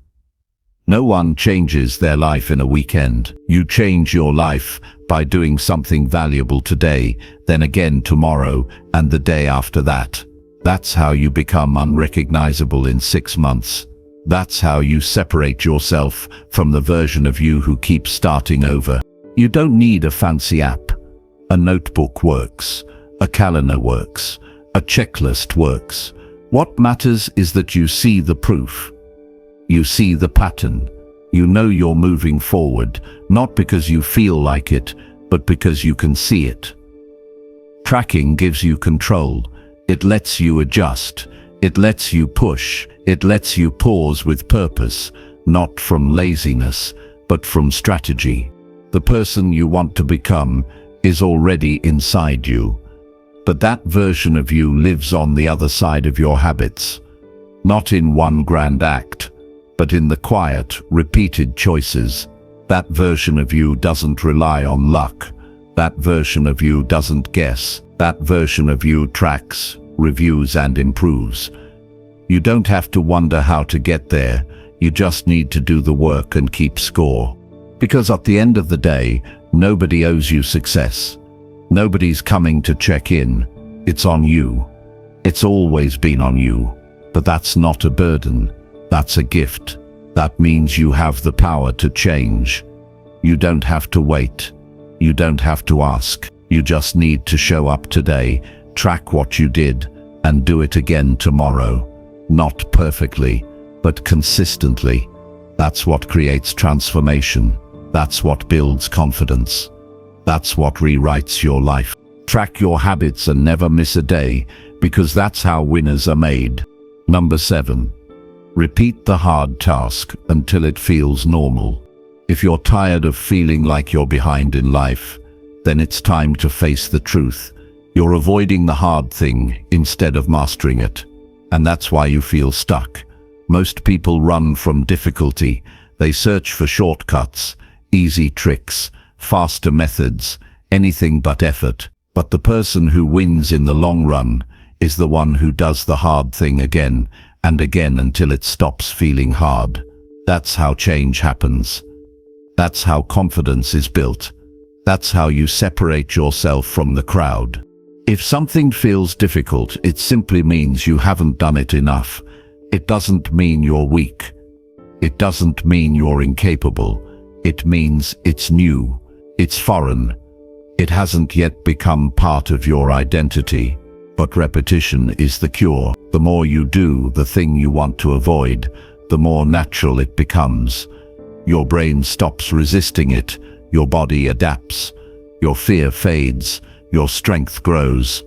No one changes their life in a weekend. You change your life by doing something valuable today, then again tomorrow, and the day after that. That's how you become unrecognizable in 6 months. That's how you separate yourself from the version of you who keeps starting over. You don't need a fancy app. A notebook works. A calendar works. A checklist works. What matters is that you see the proof. You see the pattern. You know you're moving forward, not because you feel like it, but because you can see it. Tracking gives you control. It lets you adjust. It lets you push. It lets you pause with purpose, not from laziness, but from strategy. The person you want to become is already inside you, but that version of you lives on the other side of your habits. Not in one grand act, but in the quiet, repeated choices. That version of you doesn't rely on luck. That version of you doesn't guess. That version of you tracks, reviews, and improves. You don't have to wonder how to get there. You just need to do the work and keep score. Because at the end of the day, nobody owes you success. Nobody's coming to check in. It's on you. It's always been on you. But that's not a burden. That's a gift. That means you have the power to change. You don't have to wait. You don't have to ask. You just need to show up today, track what you did, and do it again tomorrow. Not perfectly, but consistently. That's what creates transformation. That's what builds confidence. That's what rewrites your life. Track your habits and never miss a day, because that's how winners are made. Number 7. Repeat the hard task until it feels normal. If you're tired of feeling like you're behind in life, then it's time to face the truth. You're avoiding the hard thing instead of mastering it. And that's why you feel stuck. Most people run from difficulty. They search for shortcuts, easy tricks, faster methods, anything but effort. But the person who wins in the long run is the one who does the hard thing again and again until it stops feeling hard. That's how change happens. That's how confidence is built. That's how you separate yourself from the crowd. If something feels difficult, it simply means you haven't done it enough. It doesn't mean you're weak. It doesn't mean you're incapable. It means it's new. It's foreign. It hasn't yet become part of your identity. But repetition is the cure. The more you do the thing you want to avoid, the more natural it becomes. Your brain stops resisting it. Your body adapts. Your fear fades. your strength grows.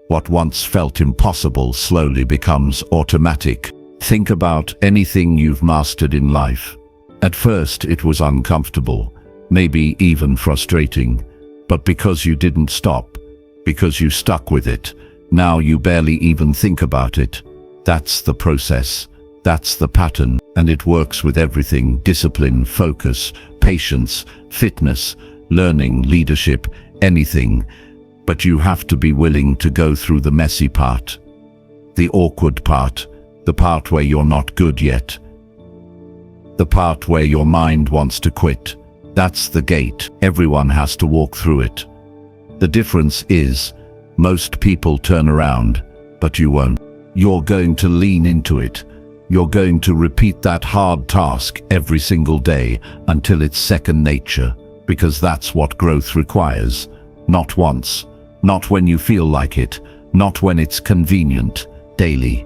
What once felt impossible slowly becomes automatic. Think about anything you've mastered in life. At first it was uncomfortable, maybe even frustrating, but because you didn't stop, because you stuck with it, now you barely even think about it. That's the process, that's the pattern, and it works with everything: discipline, focus, patience, fitness, learning, leadership, anything. But you have to be willing to go through the messy part, the awkward part, the part where you're not good yet, the part where your mind wants to quit. That's the gate. Everyone has to walk through it. The difference is, most people turn around, but you won't. You're going to lean into it. You're going to repeat that hard task every single day until it's second nature, because that's what growth requires. Not once, not when you feel like it, not when it's convenient, daily.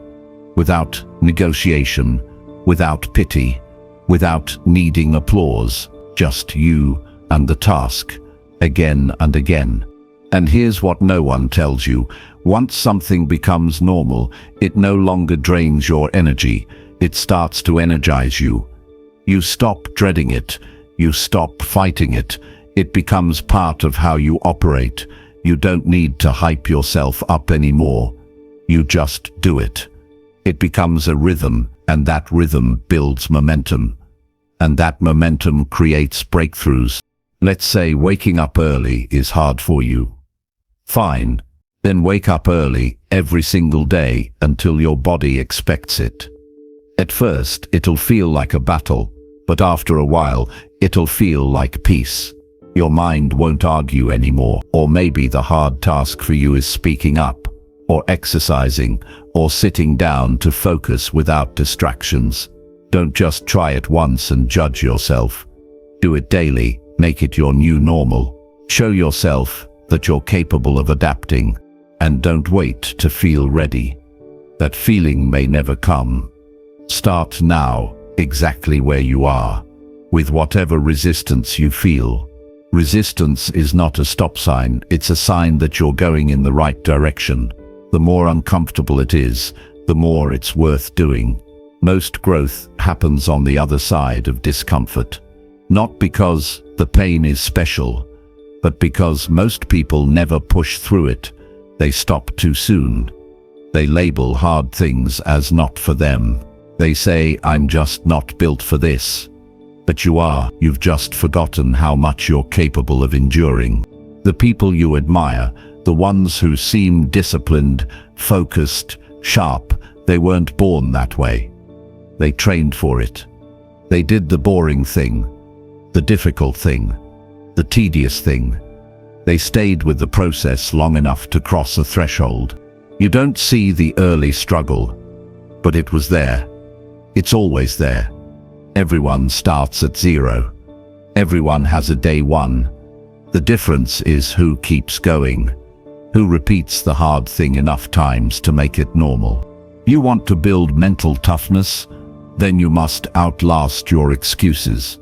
Without negotiation, without pity, without needing applause, just you and the task, again and again. And here's what no one tells you: once something becomes normal, it no longer drains your energy, it starts to energize you. You stop dreading it, you stop fighting it, it becomes part of how you operate. You don't need to hype yourself up anymore, you just do it. It becomes a rhythm, and that rhythm builds momentum. And that momentum creates breakthroughs. Let's say waking up early is hard for you. Fine, then wake up early every single day until your body expects it. At first, it'll feel like a battle, but after a while, it'll feel like peace. Your mind won't argue anymore. Or maybe the hard task for you is speaking up, or exercising, or sitting down to focus without distractions. Don't just try it once and judge yourself. Do it daily, make it your new normal. Show yourself that you're capable of adapting, and don't wait to feel ready. That feeling may never come. Start now, exactly where you are, with whatever resistance you feel. Resistance is not a stop sign, it's a sign that you're going in the right direction. The more uncomfortable it is, the more it's worth doing. Most growth happens on the other side of discomfort. Not because the pain is special, but because most people never push through it. They stop too soon. They label hard things as not for them. They say, "I'm just not built for this." But you are. You've just forgotten how much you're capable of enduring. The people you admire, the ones who seem disciplined, focused, sharp, they weren't born that way. They trained for it. They did the boring thing, the difficult thing, the tedious thing. They stayed with the process long enough to cross a threshold. You don't see the early struggle, but it was there. It's always there. Everyone starts at zero. Everyone has a day one. The difference is who keeps going, who repeats the hard thing enough times to make it normal. You want to build mental toughness? Then you must outlast your excuses.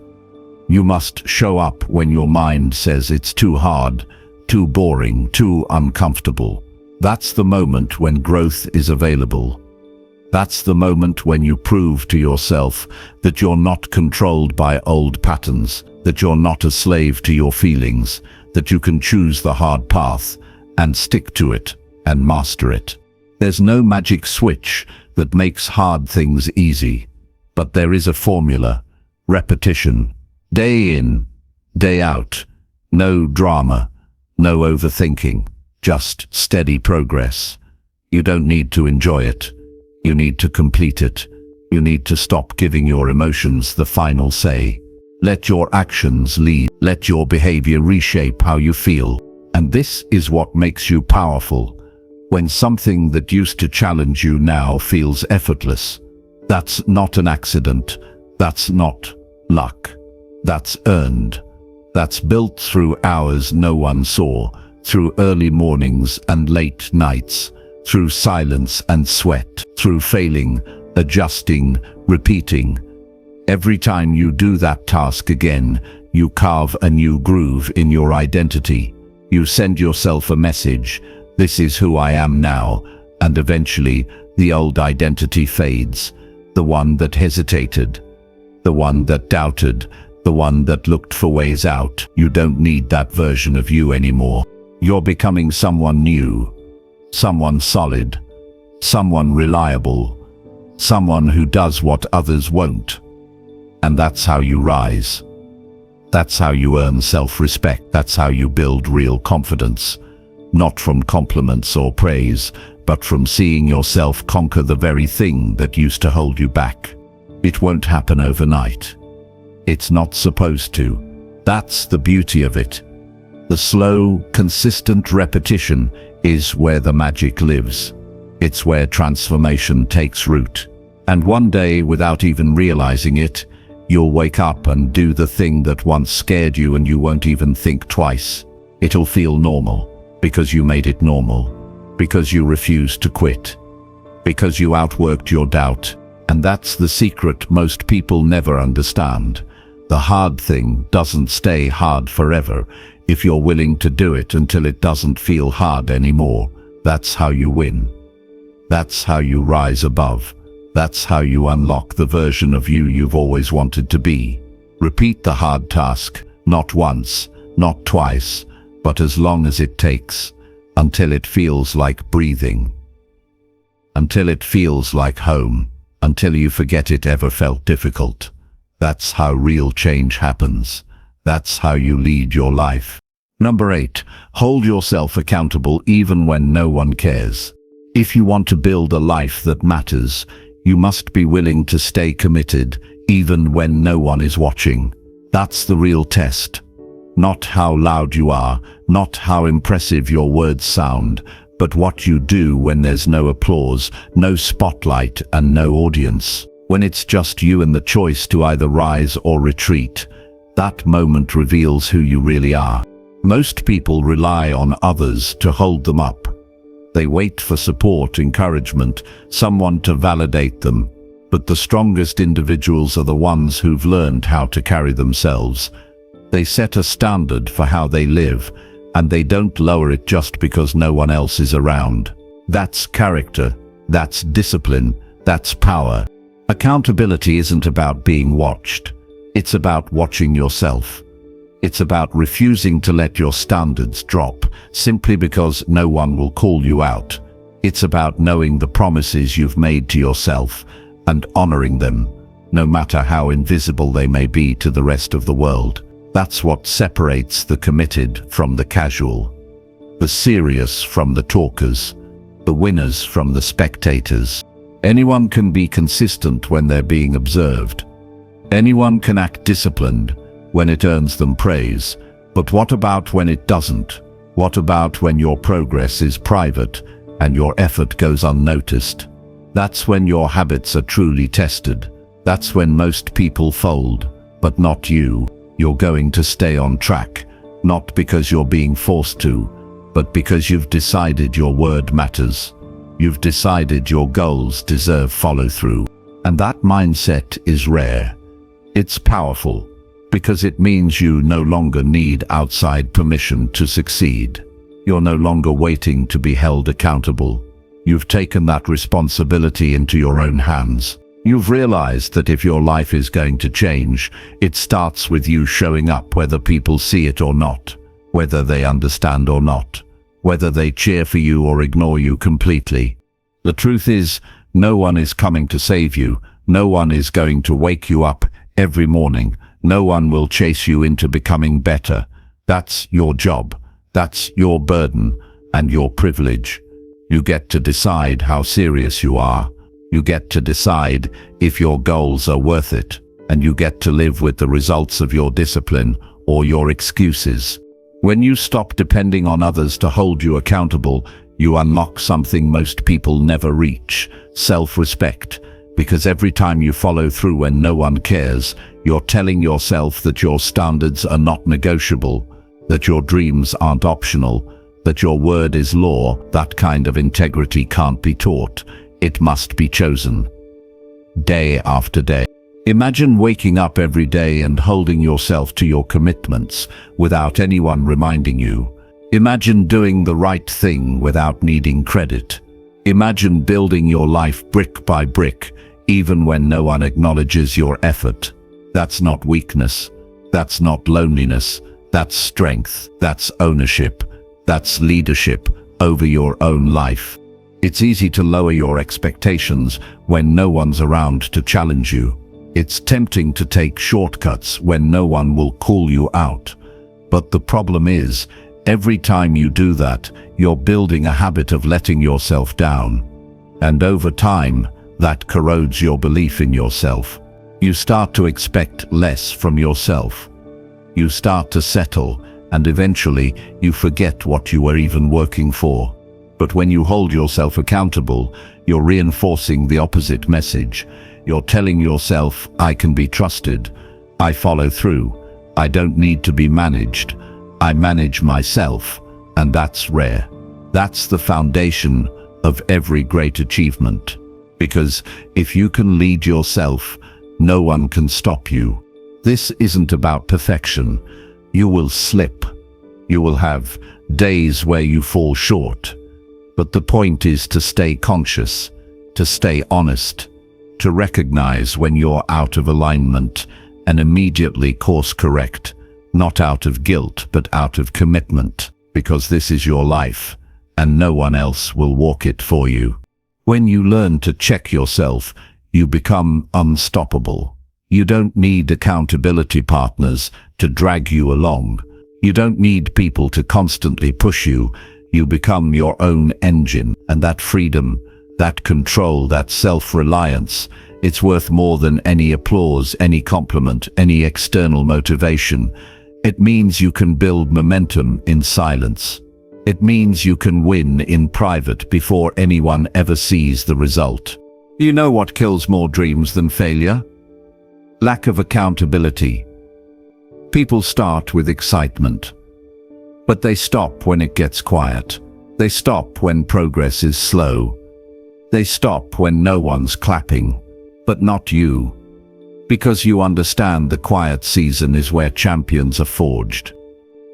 You must show up when your mind says it's too hard, too boring, too uncomfortable. That's the moment when growth is available. That's the moment when you prove to yourself that you're not controlled by old patterns, that you're not a slave to your feelings, that you can choose the hard path and stick to it and master it. There's no magic switch that makes hard things easy, but there is a formula: repetition, day in, day out, no drama, no overthinking, just steady progress. You don't need to enjoy it. You need to complete it. You need to stop giving your emotions the final say. Let your actions lead. Let your behavior reshape how you feel. And this is what makes you powerful. When something that used to challenge you now feels effortless. That's not an accident. That's not luck. That's earned. That's built through hours no one saw, through early mornings and late nights, through silence and sweat, through failing, adjusting, repeating. Every time you do that task again, you carve a new groove in your identity. You send yourself a message, this is who I am now, and eventually the old identity fades, the one that hesitated, the one that doubted, the one that looked for ways out. You don't need that version of you anymore. You're becoming someone new, someone solid, someone reliable, someone who does what others won't. And that's how you rise. That's how you earn self-respect. That's how you build real confidence. Not from compliments or praise, but from seeing yourself conquer the very thing that used to hold you back. It won't happen overnight. It's not supposed to. That's the beauty of it. The slow, consistent repetition is where the magic lives. It's where transformation takes root. And one day, without even realizing it, you'll wake up and do the thing that once scared you, and you won't even think twice. It'll feel normal, because you made it normal, because you refused to quit, because you outworked your doubt. And that's the secret most people never understand. The hard thing doesn't stay hard forever if you're willing to do it until it doesn't feel hard anymore. That's how you win. That's how you rise above. That's how you unlock the version of you you've always wanted to be. Repeat the hard task, not once, not twice, but as long as it takes, until it feels like breathing, until it feels like home, until you forget it ever felt difficult. That's how real change happens. That's how you lead your life. Number 8, hold yourself accountable even when no one cares. If you want to build a life that matters, you must be willing to stay committed even when no one is watching. That's the real test. Not how loud you are, not how impressive your words sound, but what you do when there's no applause, no spotlight, and no audience. When it's just you and the choice to either rise or retreat, that moment reveals who you really are. Most people rely on others to hold them up. They wait for support, encouragement, someone to validate them. But the strongest individuals are the ones who've learned how to carry themselves. They set a standard for how they live, and they don't lower it just because no one else is around. That's character, that's discipline, that's power. Accountability isn't about being watched. It's about watching yourself. It's about refusing to let your standards drop simply because no one will call you out. It's about knowing the promises you've made to yourself and honoring them, no matter how invisible they may be to the rest of the world. That's what separates the committed from the casual, the serious from the talkers, the winners from the spectators. Anyone can be consistent when they're being observed. Anyone can act disciplined when it earns them praise. But what about when it doesn't? What about when your progress is private and your effort goes unnoticed? That's when your habits are truly tested. That's when most people fold, but not you. You're going to stay on track, not because you're being forced to, but because you've decided your word matters. You've decided your goals deserve follow-through. And that mindset is rare. It's powerful, because it means you no longer need outside permission to succeed. You're no longer waiting to be held accountable. You've taken that responsibility into your own hands. You've realized that if your life is going to change, it starts with you showing up whether people see it or not, whether they understand or not, whether they cheer for you or ignore you completely. The truth is, no one is coming to save you. No one is going to wake you up every morning. No one will chase you into becoming better. That's your job. That's your burden and your privilege. You get to decide how serious you are. You get to decide if your goals are worth it. And you get to live with the results of your discipline or your excuses. When you stop depending on others to hold you accountable, you unlock something most people never reach: self-respect. Because every time you follow through when no one cares, you're telling yourself that your standards are not negotiable, that your dreams aren't optional, that your word is law. That kind of integrity can't be taught. It must be chosen. Day after day. Imagine waking up every day and holding yourself to your commitments without anyone reminding you. Imagine doing the right thing without needing credit. Imagine building your life brick by brick, even when no one acknowledges your effort. That's not weakness. That's not loneliness. That's strength. That's ownership. That's leadership over your own life. It's easy to lower your expectations when no one's around to challenge you. It's tempting to take shortcuts when no one will call you out. But the problem is, every time you do that, you're building a habit of letting yourself down. And over time, that corrodes your belief in yourself. You start to expect less from yourself. You start to settle, and eventually you forget what you were even working for. But when you hold yourself accountable, you're reinforcing the opposite message. You're telling yourself, I can be trusted. I follow through. I don't need to be managed. I manage myself, and that's rare. That's the foundation of every great achievement. Because if you can lead yourself, no one can stop you. This isn't about perfection. You will slip. You will have days where you fall short. But the point is to stay conscious, to stay honest, to recognize when you're out of alignment and immediately course correct, not out of guilt but out of commitment, because this is your life and no one else will walk it for you. When you learn to check yourself, you become unstoppable. You don't need accountability partners to drag you along. You don't need people to constantly push you. You become your own engine, and that freedom, that control, that self-reliance, it's worth more than any applause, any compliment, any external motivation. It means you can build momentum in silence. It means you can win in private before anyone ever sees the result. You know what kills more dreams than failure? Lack of accountability. People start with excitement, but they stop when it gets quiet. They stop when progress is slow. They stop when no one's clapping, but not you. Because you understand the quiet season is where champions are forged.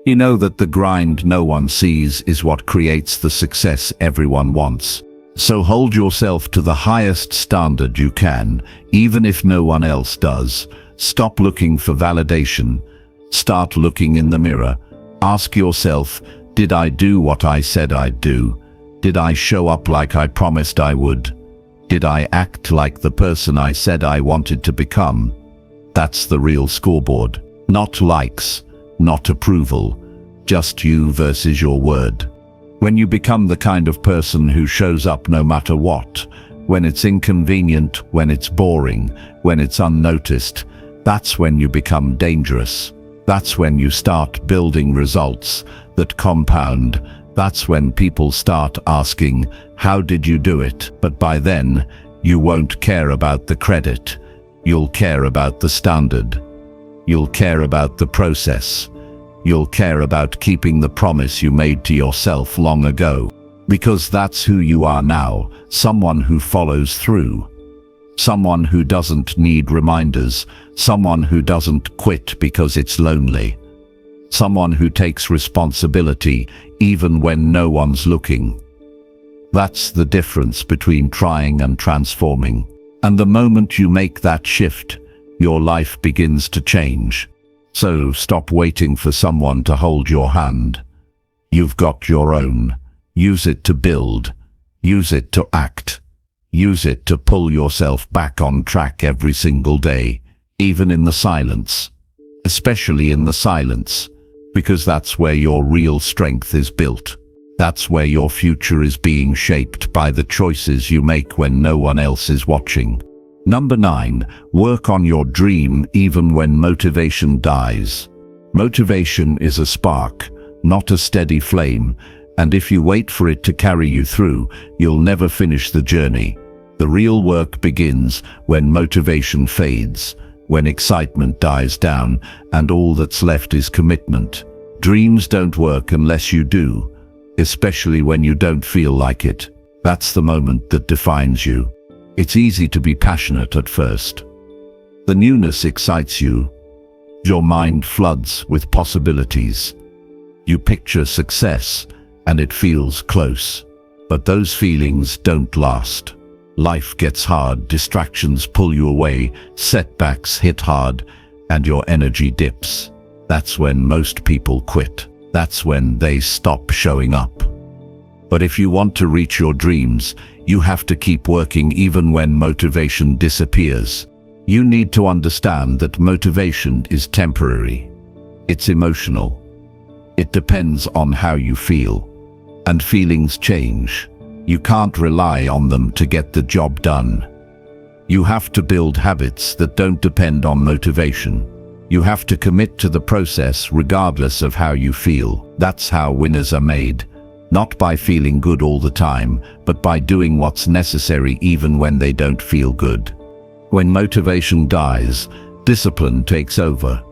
You know that the grind no one sees is what creates the success everyone wants. So hold yourself to the highest standard you can, even if no one else does. Stop looking for validation. Start looking in the mirror. Ask yourself, did I do what I said I'd do? Did I show up like I promised I would? Did I act like the person I said I wanted to become? That's the real scoreboard. Not likes, not approval, just you versus your word. When you become the kind of person who shows up no matter what, when it's inconvenient, when it's boring, when it's unnoticed, that's when you become dangerous. That's when you start building results that compound. That's when people start asking, how did you do it? But by then, you won't care about the credit. You'll care about the standard. You'll care about the process. You'll care about keeping the promise you made to yourself long ago. Because that's who you are now, someone who follows through. Someone who doesn't need reminders. Someone who doesn't quit because it's lonely. Someone who takes responsibility even when no one's looking. That's the difference between trying and transforming. And the moment you make that shift, your life begins to change. So stop waiting for someone to hold your hand. You've got your own. Use it to build. Use it to act. Use it to pull yourself back on track every single day, even in the silence. Especially in the silence, because that's where your real strength is built. That's where your future is being shaped by the choices you make when no one else is watching. Number 9, work on your dream even when motivation dies. Motivation is a spark, not a steady flame, and if you wait for it to carry you through, you'll never finish the journey. The real work begins when motivation fades, when excitement dies down, and all that's left is commitment. Dreams don't work unless you do, especially when you don't feel like it. That's the moment that defines you. It's easy to be passionate at first. The newness excites you. Your mind floods with possibilities. You picture success, and it feels close. But those feelings don't last. Life gets hard, distractions pull you away, setbacks hit hard, and your energy dips. That's when most people quit. That's when they stop showing up. But if you want to reach your dreams, you have to keep working even when motivation disappears. You need to understand that motivation is temporary. It's emotional. It depends on how you feel. And feelings change. You can't rely on them to get the job done. You have to build habits that don't depend on motivation. You have to commit to the process regardless of how you feel. That's how winners are made. Not by feeling good all the time, but by doing what's necessary even when they don't feel good. When motivation dies, discipline takes over.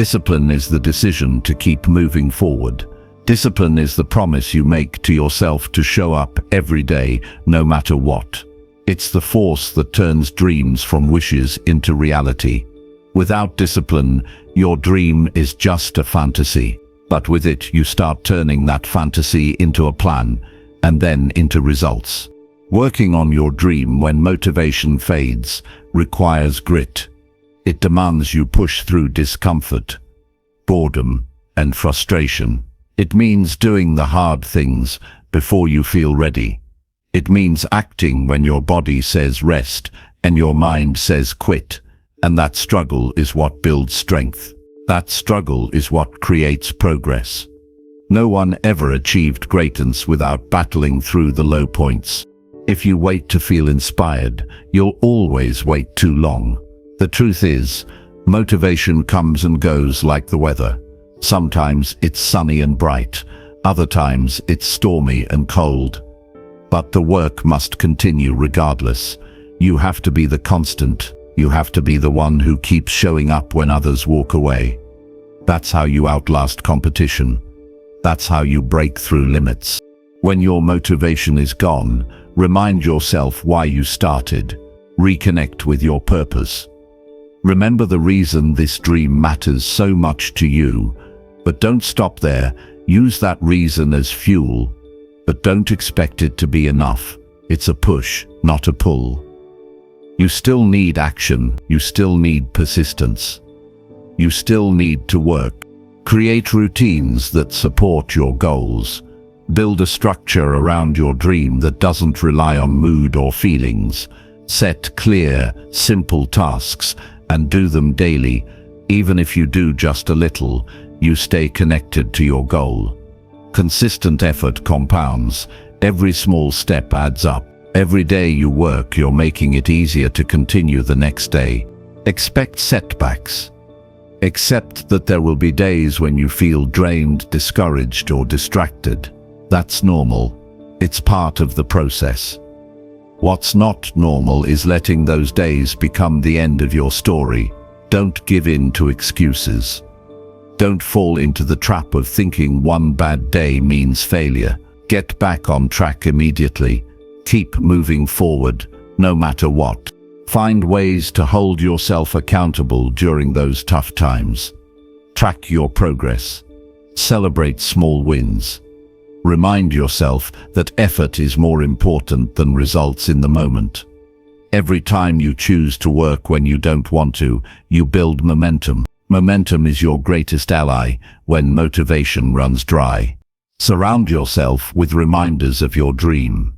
Discipline is the decision to keep moving forward. Discipline is the promise you make to yourself to show up every day, no matter what. It's the force that turns dreams from wishes into reality. Without discipline, your dream is just a fantasy. But with it, you start turning that fantasy into a plan, and then into results. Working on your dream when motivation fades requires grit. It demands you push through discomfort, boredom, and frustration. It means doing the hard things before you feel ready. It means acting when your body says rest and your mind says quit. And that struggle is what builds strength. That struggle is what creates progress. No one ever achieved greatness without battling through the low points. If you wait to feel inspired, you'll always wait too long. The truth is, motivation comes and goes like the weather. Sometimes it's sunny and bright, other times it's stormy and cold. But the work must continue regardless. You have to be the constant. You have to be the one who keeps showing up when others walk away. That's how you outlast competition. That's how you break through limits. When your motivation is gone, remind yourself why you started. Reconnect with your purpose. Remember the reason this dream matters so much to you. But don't stop there. Use that reason as fuel. But don't expect it to be enough. It's a push, not a pull. You still need action. You still need persistence. You still need to work. Create routines that support your goals. Build a structure around your dream that doesn't rely on mood or feelings. Set clear, simple tasks and do them daily. Even if you do just a little, you stay connected to your goal. Consistent effort compounds. Every small step adds up. Every day you work, you're making it easier to continue the next day. Expect setbacks. Accept that there will be days when you feel drained, discouraged, or distracted. That's normal. It's part of the process. What's not normal is letting those days become the end of your story. Don't give in to excuses. Don't fall into the trap of thinking one bad day means failure. Get back on track immediately. Keep moving forward, no matter what. Find ways to hold yourself accountable during those tough times. Track your progress. Celebrate small wins. Remind yourself that effort is more important than results in the moment. Every time you choose to work when you don't want to, you build momentum. Momentum is your greatest ally when motivation runs dry. Surround yourself with reminders of your dream.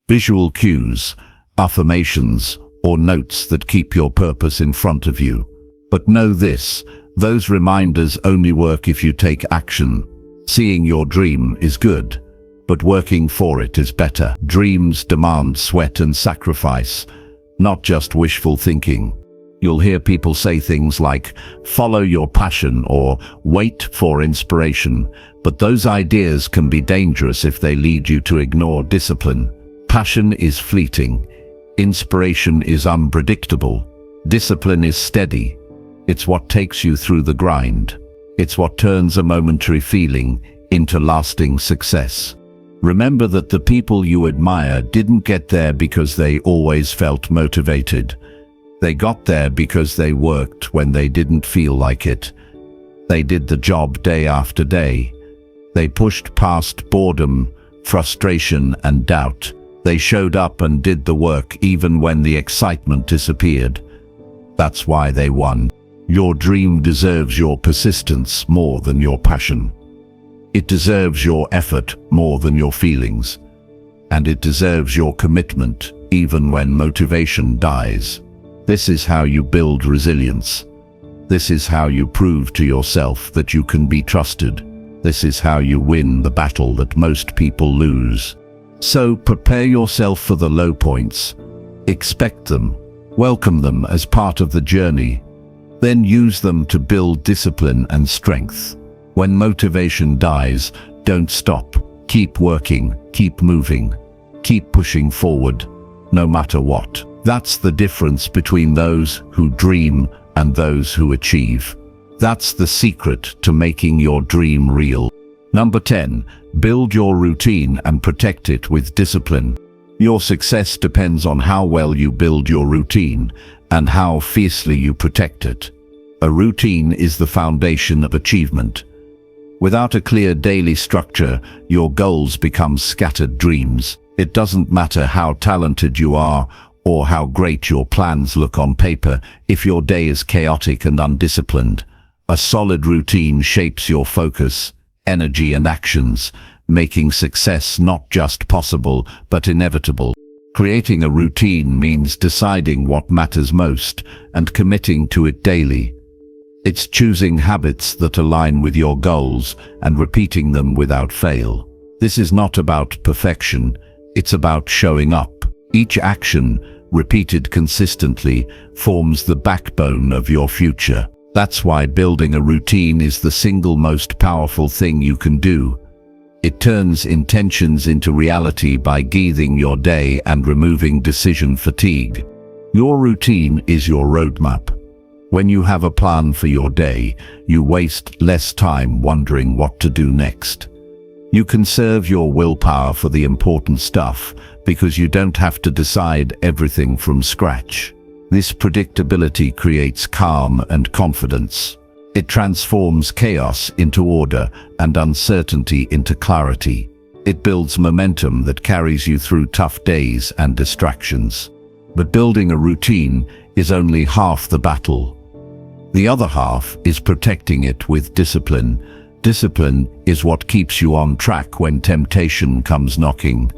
Visual cues, affirmations, or notes that keep your purpose in front of you. But know this, those reminders only work if you take action. Seeing your dream is good, but working for it is better. Dreams demand sweat and sacrifice, not just wishful thinking. You'll hear people say things like, follow your passion or wait for inspiration, but those ideas can be dangerous if they lead you to ignore discipline. Passion is fleeting. Inspiration is unpredictable. Discipline is steady. It's what takes you through the grind. It's what turns a momentary feeling into lasting success. Remember that the people you admire didn't get there because they always felt motivated. They got there because they worked when they didn't feel like it. They did the job day after day, They pushed past boredom, frustration, and doubt. They showed up and did the work even when the excitement disappeared. That's why they won. Your dream deserves your persistence more than your passion. It deserves your effort more than your feelings. And it deserves your commitment even when motivation dies. This is how you build resilience. This is how you prove to yourself that you can be trusted. This is how you win the battle that most people lose. So prepare yourself for the low points. Expect them. Welcome them as part of the journey. Then use them to build discipline and strength. When motivation dies, don't stop. Keep working, keep moving, keep pushing forward, no matter what. That's the difference between those who dream and those who achieve. That's the secret to making your dream real. Number 10, build your routine and protect it with discipline. Your success depends on how well you build your routine and how fiercely you protect it. A routine is the foundation of achievement. Without a clear daily structure, your goals become scattered dreams. It doesn't matter how talented you are or how great your plans look on paper if your day is chaotic and undisciplined. A solid routine shapes your focus, energy, and actions, making success not just possible but inevitable. Creating a routine means deciding what matters most and committing to it daily. It's choosing habits that align with your goals and repeating them without fail. This is not about perfection, it's about showing up. Each action, repeated consistently, forms the backbone of your future. That's why building a routine is the single most powerful thing you can do. It turns intentions into reality by guiding your day and removing decision fatigue. Your routine is your roadmap. When you have a plan for your day, you waste less time wondering what to do next. You conserve your willpower for the important stuff because you don't have to decide everything from scratch. This predictability creates calm and confidence. It transforms chaos into order and uncertainty into clarity. It builds momentum that carries you through tough days and distractions. But building a routine is only half the battle. The other half is protecting it with discipline. Discipline is what keeps you on track when temptation comes knocking.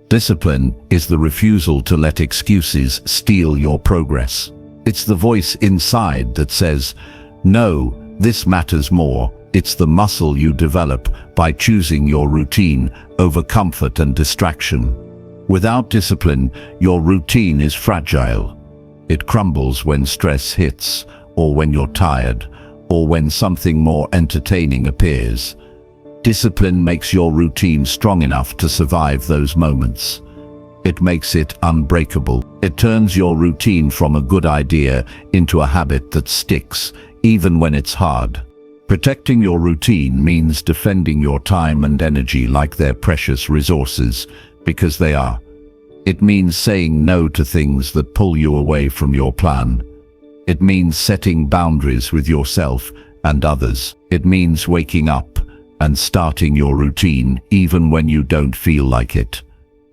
Discipline is the refusal to let excuses steal your progress. It's the voice inside that says, "No, this matters more." It's the muscle you develop by choosing your routine over comfort and distraction. Without discipline, your routine is fragile. It crumbles when stress hits, or when you're tired, or when something more entertaining appears. Discipline makes your routine strong enough to survive those moments. It makes it unbreakable. It turns your routine from a good idea into a habit that sticks, even when it's hard. Protecting your routine means defending your time and energy like they're precious resources, because they are. It means saying no to things that pull you away from your plan. It means setting boundaries with yourself and others. It means waking up and starting your routine even when you don't feel like it.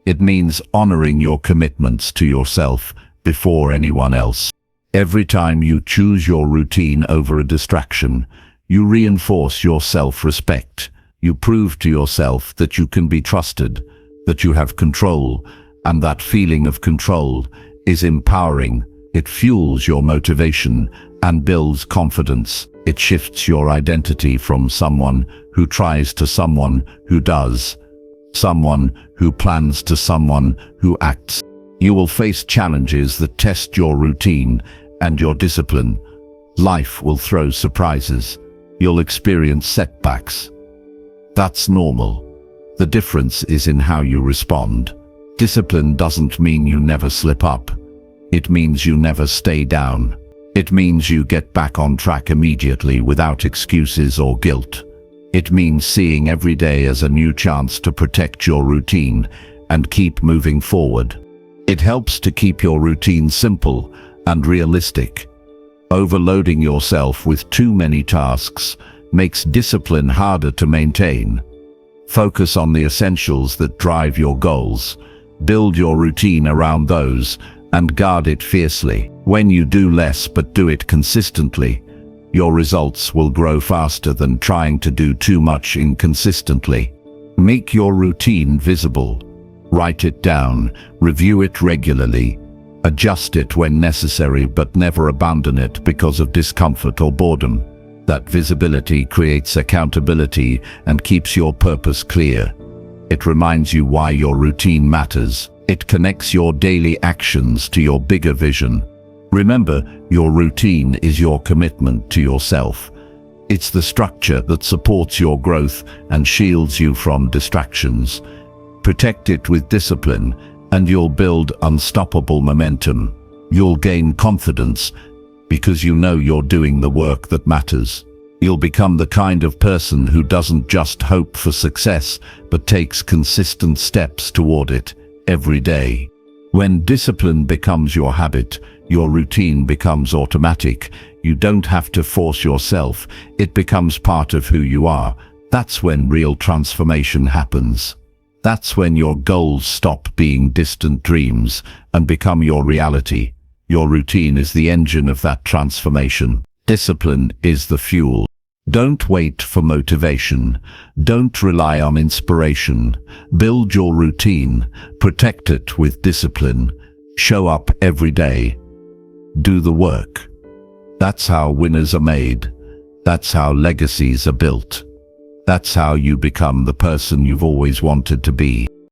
It means honoring your commitments to yourself before anyone else. Every time you choose your routine over a distraction, you reinforce your self-respect. You prove to yourself that you can be trusted, that you have control, and that feeling of control is empowering. It fuels your motivation and builds confidence. It shifts your identity from someone who tries to someone who does, someone who plans to someone who acts. You will face challenges that test your routine and your discipline. Life will throw surprises. You'll experience setbacks. That's normal. The difference is in how you respond. Discipline doesn't mean you never slip up. It means you never stay down. It means you get back on track immediately without excuses or guilt. It means seeing every day as a new chance to protect your routine and keep moving forward. It helps to keep your routine simple and realistic. Overloading yourself with too many tasks makes discipline harder to maintain. Focus on the essentials that drive your goals. Build your routine around those and guard it fiercely. When you do less but do it consistently, your results will grow faster than trying to do too much inconsistently. Make your routine visible. Write it down, review it regularly, adjust it when necessary, but never abandon it because of discomfort or boredom. That visibility creates accountability and keeps your purpose clear. It reminds you why your routine matters. It connects your daily actions to your bigger vision. Remember, your routine is your commitment to yourself. It's the structure that supports your growth and shields you from distractions. Protect it with discipline, and you'll build unstoppable momentum. You'll gain confidence because you know you're doing the work that matters. You'll become the kind of person who doesn't just hope for success, but takes consistent steps toward it every day. When discipline becomes your habit, your routine becomes automatic. You don't have to force yourself. It becomes part of who you are. That's when real transformation happens. That's when your goals stop being distant dreams and become your reality. Your routine is the engine of that transformation. Discipline is the fuel. Don't wait for motivation. Don't rely on inspiration. Build your routine. Protect it with discipline. Show up every day. Do the work. That's how winners are made. That's how legacies are built. That's how you become the person you've always wanted to be.